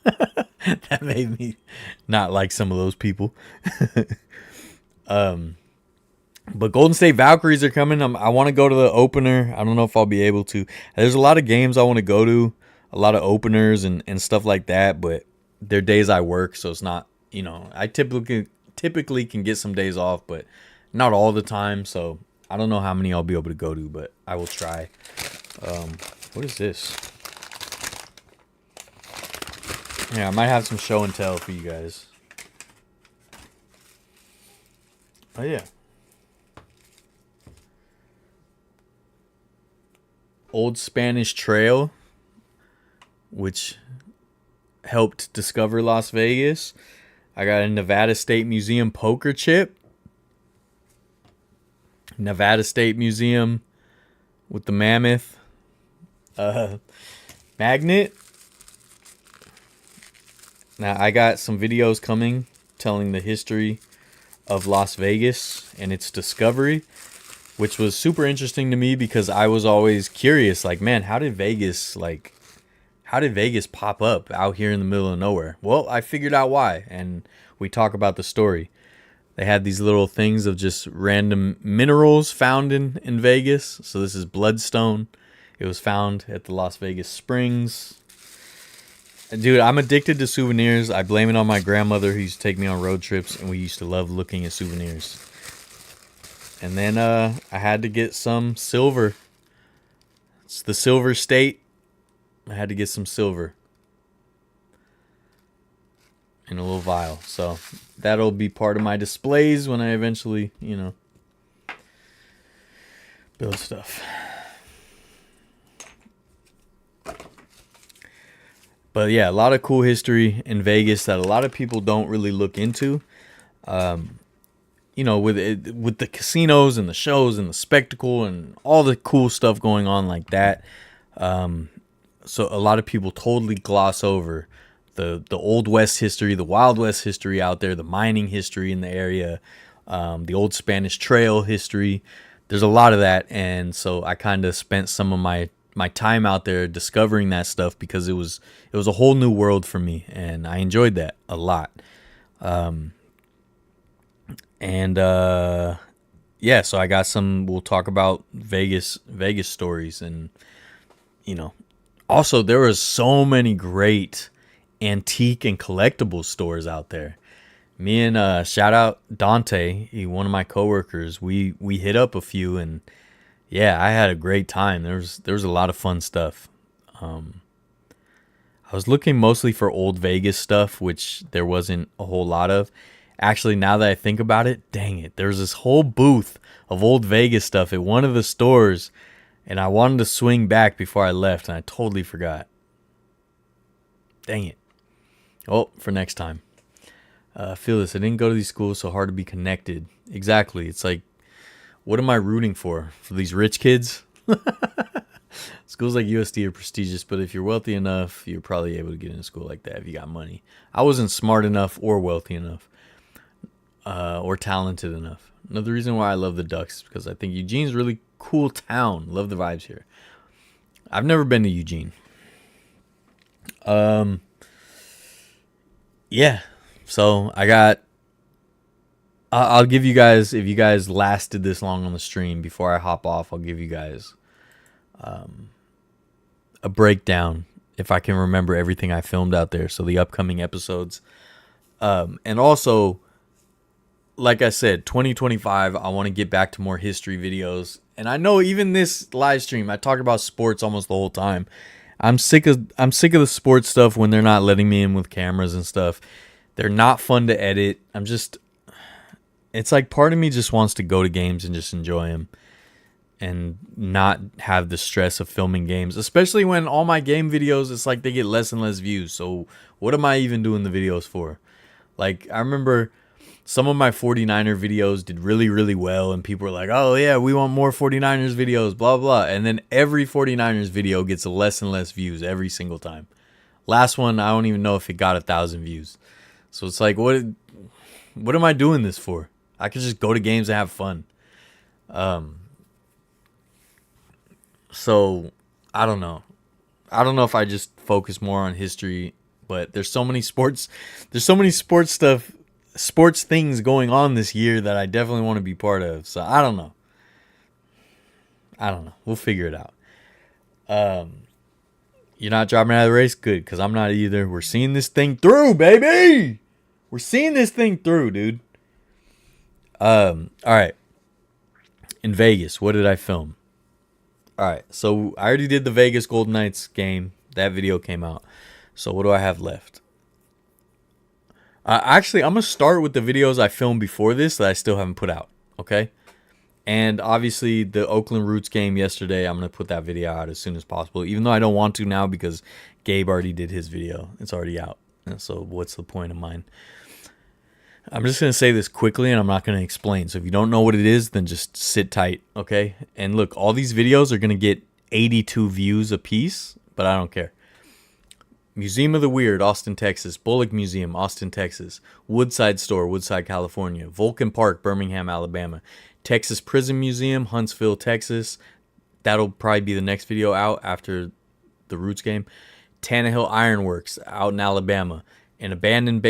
that made me not like some of those people. But Golden State Valkyries are coming. I want to go to the opener. I don't know if I'll be able to. There's a lot of games I want to go to, a lot of openers and stuff like that. But they're days I work, so it's not. I typically can get some days off, but not all the time. So I don't know how many I'll be able to go to, but I will try. What is this? Yeah, I might have some show and tell for you guys. Oh yeah. Old Spanish Trail, which helped discover Las Vegas. I got a Nevada State Museum poker chip. Nevada State Museum with the mammoth magnet. Now I got some videos coming telling the history of Las Vegas and its discovery, which was super interesting to me because I was always curious, like, man, how did Vegas pop up out here in the middle of nowhere? Well, I figured out why, and we talk about the story. They had these little things of just random minerals found in Vegas. So this is bloodstone. It was found at the Las Vegas Springs. Dude, I'm addicted to souvenirs. I blame it on my grandmother who used to take me on road trips, and we used to love looking at souvenirs. And then I had to get some silver. It's the Silver State. I had to get some silver in a little vial. So that'll be part of my displays when I eventually, build stuff. But yeah, a lot of cool history in Vegas that a lot of people don't really look into. With the casinos and the shows and the spectacle and all the cool stuff going on like that. So a lot of people totally gloss over the Old West history, the Wild West history out there, the mining history in the area, the Old Spanish Trail history. There's a lot of that, and so I kind of spent some of my time out there discovering that stuff because it was a whole new world for me, and I enjoyed that a lot. So I got some. We'll talk about Vegas stories, and also there was so many great antique and collectible stores out there. Me and shout out Dante, one of my coworkers. We hit up a few, and yeah, I had a great time. There was a lot of fun stuff. I was looking mostly for old Vegas stuff, which there wasn't a whole lot of. Actually, now that I think about it, dang it, there's this whole booth of old Vegas stuff at one of the stores, and I wanted to swing back before I left, and I totally forgot. Dang it. Oh, for next time. I feel this. I didn't go to these schools, so hard to be connected. Exactly. It's like, what am I rooting for? For these rich kids? Schools like USD are prestigious, but if you're wealthy enough, you're probably able to get into a school like that if you got money. I wasn't smart enough or wealthy enough or talented enough. Another reason why I love the Ducks is because I think Eugene's a really cool town. Love the vibes here. I've never been to Eugene. Yeah. So I'll give you guys, if you guys lasted this long on the stream before I hop off, I'll give you guys a breakdown if I can remember everything I filmed out there. So the upcoming episodes. And also, like I said, 2025, I want to get back to more history videos. And I know even this live stream, I talk about sports almost the whole time. I'm sick of the sports stuff when they're not letting me in with cameras and stuff. They're not fun to edit. It's like part of me just wants to go to games and just enjoy them and not have the stress of filming games, especially when all my game videos, it's like they get less and less views. So what am I even doing the videos for? Like, I remember some of my 49er videos did really, really well, and people were like, oh yeah, we want more 49ers videos, blah, blah. And then every 49ers video gets less and less views every single time. Last one, I don't even know if it got 1,000 views. So it's like, what am I doing this for? I could just go to games and have fun. So I don't know. I don't know if I just focus more on history, but there's so many sports sports things going on this year that I definitely want to be part of. So I don't know. We'll figure it out. You're not dropping out of the race? Good, because I'm not either. We're seeing this thing through, baby. We're seeing this thing through, dude. All right. In Vegas, what did I film? All right, so I already did the Vegas Golden Knights game. That video came out. So what do I have left? Actually, I'm going to start with the videos I filmed before this that I still haven't put out, okay? And obviously, the Oakland Roots game yesterday, I'm going to put that video out as soon as possible, even though I don't want to now because Gabe already did his video. It's already out. And so what's the point of mine? I'm just going to say this quickly, and I'm not going to explain. So if you don't know what it is, then just sit tight, okay? And look, all these videos are going to get 82 views a piece, but I don't care. Museum of the Weird, Austin, Texas. Bullock Museum, Austin, Texas. Woodside Store, Woodside, California. Vulcan Park, Birmingham, Alabama. Texas Prison Museum, Huntsville, Texas. That'll probably be the next video out after the Roots game. Tannehill Ironworks, out in Alabama. An abandoned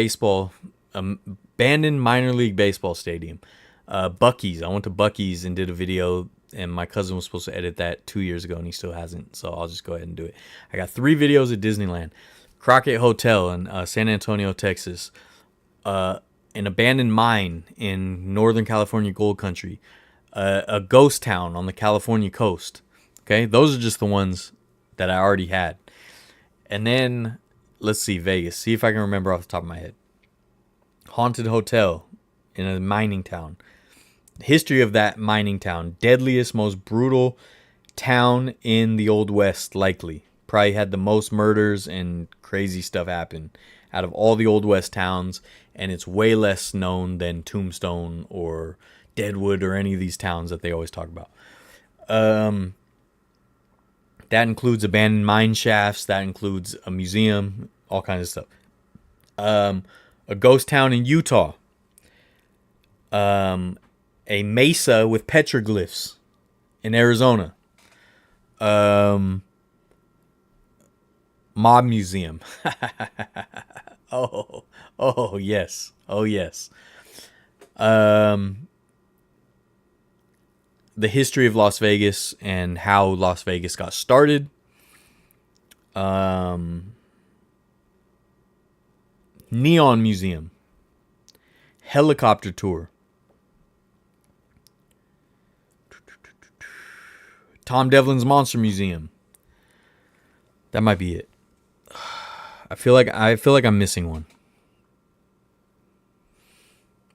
minor league baseball stadium. Buc-ee's. I went to Buc-ee's and did a video, and my cousin was supposed to edit that 2 years ago, and he still hasn't, so I'll just go ahead and do it. I got 3 videos at Disneyland. Crockett Hotel in San Antonio, Texas. An abandoned mine in Northern California Gold Country. A ghost town on the California coast. Okay, those are just the ones that I already had. And then, let's see, Vegas. See if I can remember off the top of my head. Haunted hotel in a mining town. History of that mining town. Deadliest, most brutal town in the Old West, likely. Probably had the most murders and crazy stuff happen out of all the Old West towns, and it's way less known than Tombstone or Deadwood or any of these towns that they always talk about. That includes abandoned mine shafts. That includes a museum, all kinds of stuff. A ghost town in Utah. A mesa with petroglyphs in Arizona. Mob museum. Oh yes. Oh yes. The history of Las Vegas and how Las Vegas got started. Neon Museum. Helicopter tour. Tom Devlin's Monster Museum. That might be it. I feel like I'm missing one.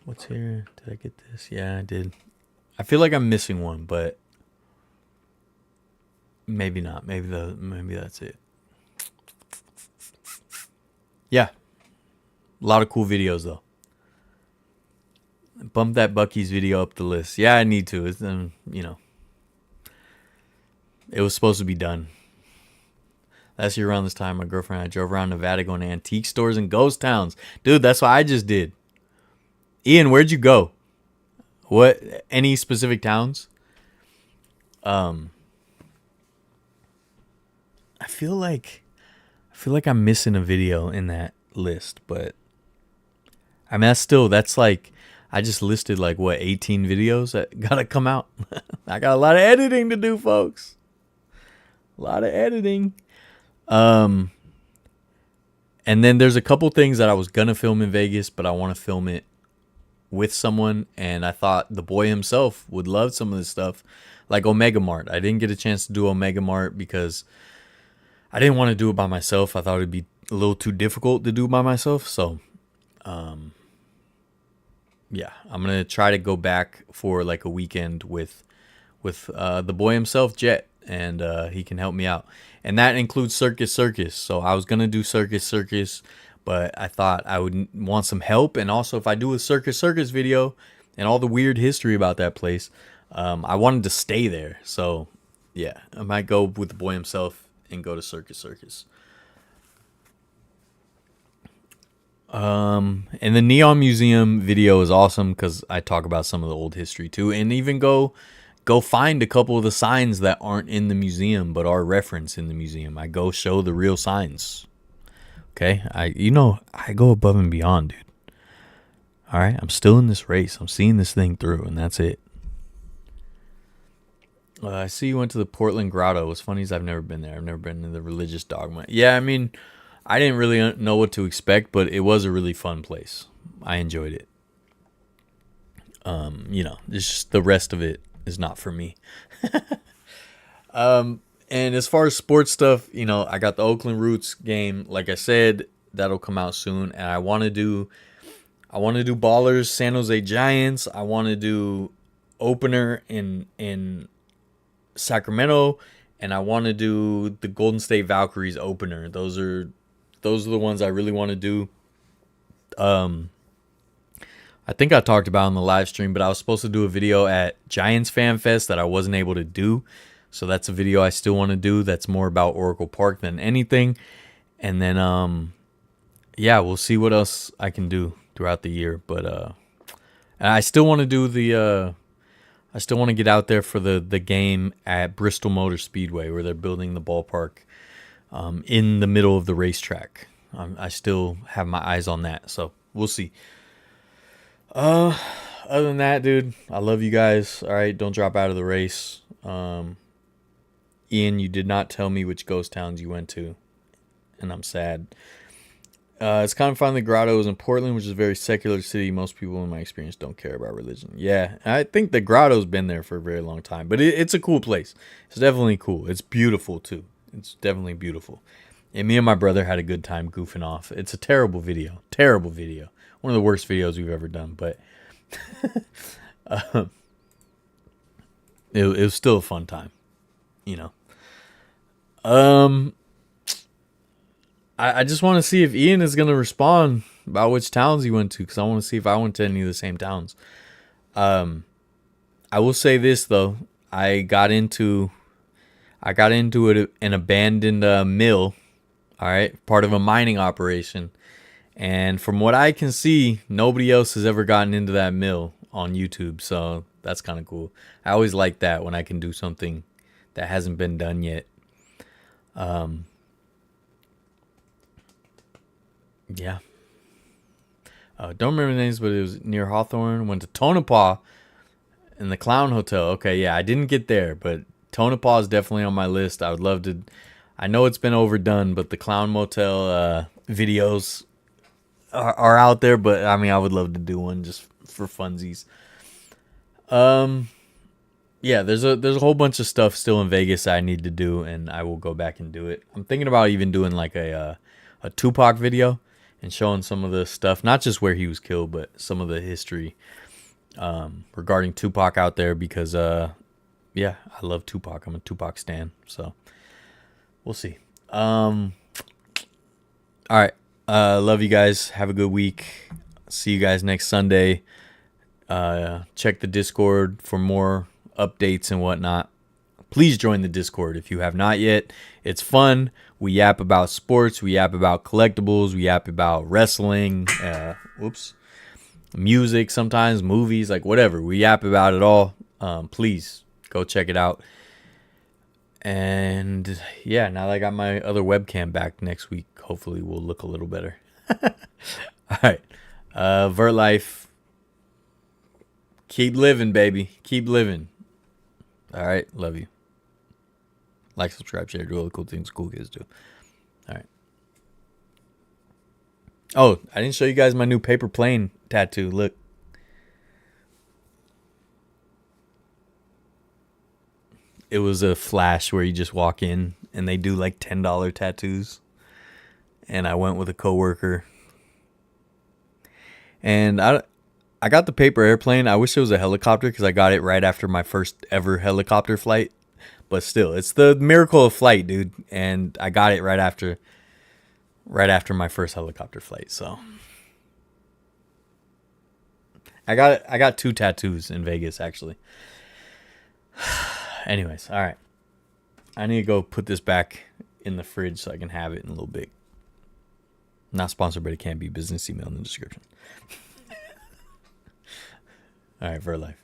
What's here? Did I get this? Yeah, I did. I feel like I'm missing one, but maybe not. Maybe that's it. Yeah. A lot of cool videos though. Bump that Buc-ee's video up the list. Yeah, I need to. It's it was supposed to be done. Last year around this time, my girlfriend and I drove around Nevada going to antique stores and ghost towns. Dude, that's what I just did. Ian, where'd you go? What? Any specific towns? I feel like I'm missing a video in that list, but I mean that's like I just listed like 18 videos that gotta come out. I got a lot of editing to do, folks. A lot of editing. And then there's a couple things that I was gonna film in Vegas, but I want to film it with someone, and I thought the boy himself would love some of this stuff, like Omega Mart. I didn't get a chance to do Omega Mart because I didn't want to do it by myself. I thought it'd be a little too difficult to do by myself. So, yeah, I'm gonna try to go back for like a weekend with the boy himself, Jet, and he can help me out. And that includes Circus Circus. So I was gonna do Circus Circus, but I thought I would want some help. And also, if I do a Circus Circus video and all the weird history about that place, I wanted to stay there. So, yeah, I might go with the boy himself and go to Circus Circus. And the Neon Museum video is awesome because I talk about some of the old history too, and even go find a couple of the signs that aren't in the museum but are referenced in the museum. I go show the real signs. Okay, I go above and beyond, dude. All right, I'm still in this race. I'm seeing this thing through, and that's it. I see you went to the Portland Grotto. What's funny is I've never been there. I've never been to the religious dogma. Yeah, I mean, I didn't really know what to expect, but it was a really fun place. I enjoyed it. It's just the rest of it is not for me. And as far as sports stuff, I got the Oakland Roots game. Like I said, that'll come out soon, and I want to do Ballers, San Jose Giants. I want to do opener in Sacramento, and I want to do the Golden State Valkyries opener. Those are the ones I really want to do. I think I talked about on the live stream, but I was supposed to do a video at Giants Fan Fest that I wasn't able to do. So that's a video I still want to do. That's more about Oracle Park than anything. And then, we'll see what else I can do throughout the year. But I still want to do I still want to get out there for the game at Bristol Motor Speedway where they're building the ballpark in the middle of the racetrack. I still have my eyes on that. So we'll see. Other than that, dude, I love you guys. All right, don't drop out of the race. Ian, you did not tell me which ghost towns you went to, and I'm sad. It's kind of fun. The Grotto is in Portland, which is a very secular city. Most people, in my experience, don't care about religion. Yeah, I think the Grotto's been there for a very long time, but it's a cool place. It's definitely cool. It's beautiful, too. It's definitely beautiful. And me and my brother had a good time goofing off. It's a terrible video. Terrible video. One of the worst videos we've ever done, but it was still a fun time, I just want to see if Ian is going to respond about which towns he went to, because I want to see if I went to any of the same towns. I will say this, though. I got into an abandoned mill, all right, part of a mining operation. And from what I can see, nobody else has ever gotten into that mill on YouTube. So that's kind of cool. I always like that when I can do something that hasn't been done yet. Yeah. Don't remember the names, but it was near Hawthorne. Went to Tonopah in the Clown Hotel. Okay, yeah, I didn't get there, but Tonopah is definitely on my list. I would love to. I know it's been overdone, but the Clown Motel videos are out there, but I mean, I would love to do one just for funsies. Yeah, there's a whole bunch of stuff still in Vegas I need to do, and I will go back and do it. I'm thinking about even doing like a Tupac video and showing some of the stuff, not just where he was killed, but some of the history regarding Tupac out there, because I love Tupac. I'm a Tupac stan, so we'll see. All right. Love you guys. Have a good week. See you guys next Sunday. Check the Discord for more updates and whatnot. Please join the Discord if you have not yet. It's fun. We yap about sports. We yap about collectibles. We yap about wrestling. Music sometimes, movies, like whatever. We yap about it all. Please go check it out. And yeah, now that I got my other webcam back next week, hopefully we'll look a little better. All right. Vertlife. Keep living, baby. Keep living. All right. Love you. Like, subscribe, share, do all the cool things cool kids do. All right. Oh, I didn't show you guys my new paper plane tattoo. Look. It was a flash where you just walk in and they do like $10 tattoos. And I went with a coworker. And I got the paper airplane. I wish it was a helicopter because I got it right after my first ever helicopter flight. But still, it's the miracle of flight, dude. And I got it right after my first helicopter flight. So I got 2 tattoos in Vegas, actually. Anyways, all right. I need to go put this back in the fridge so I can have it in a little bit. Not sponsored, but it can be. Business email in the description. All right, Vertlife.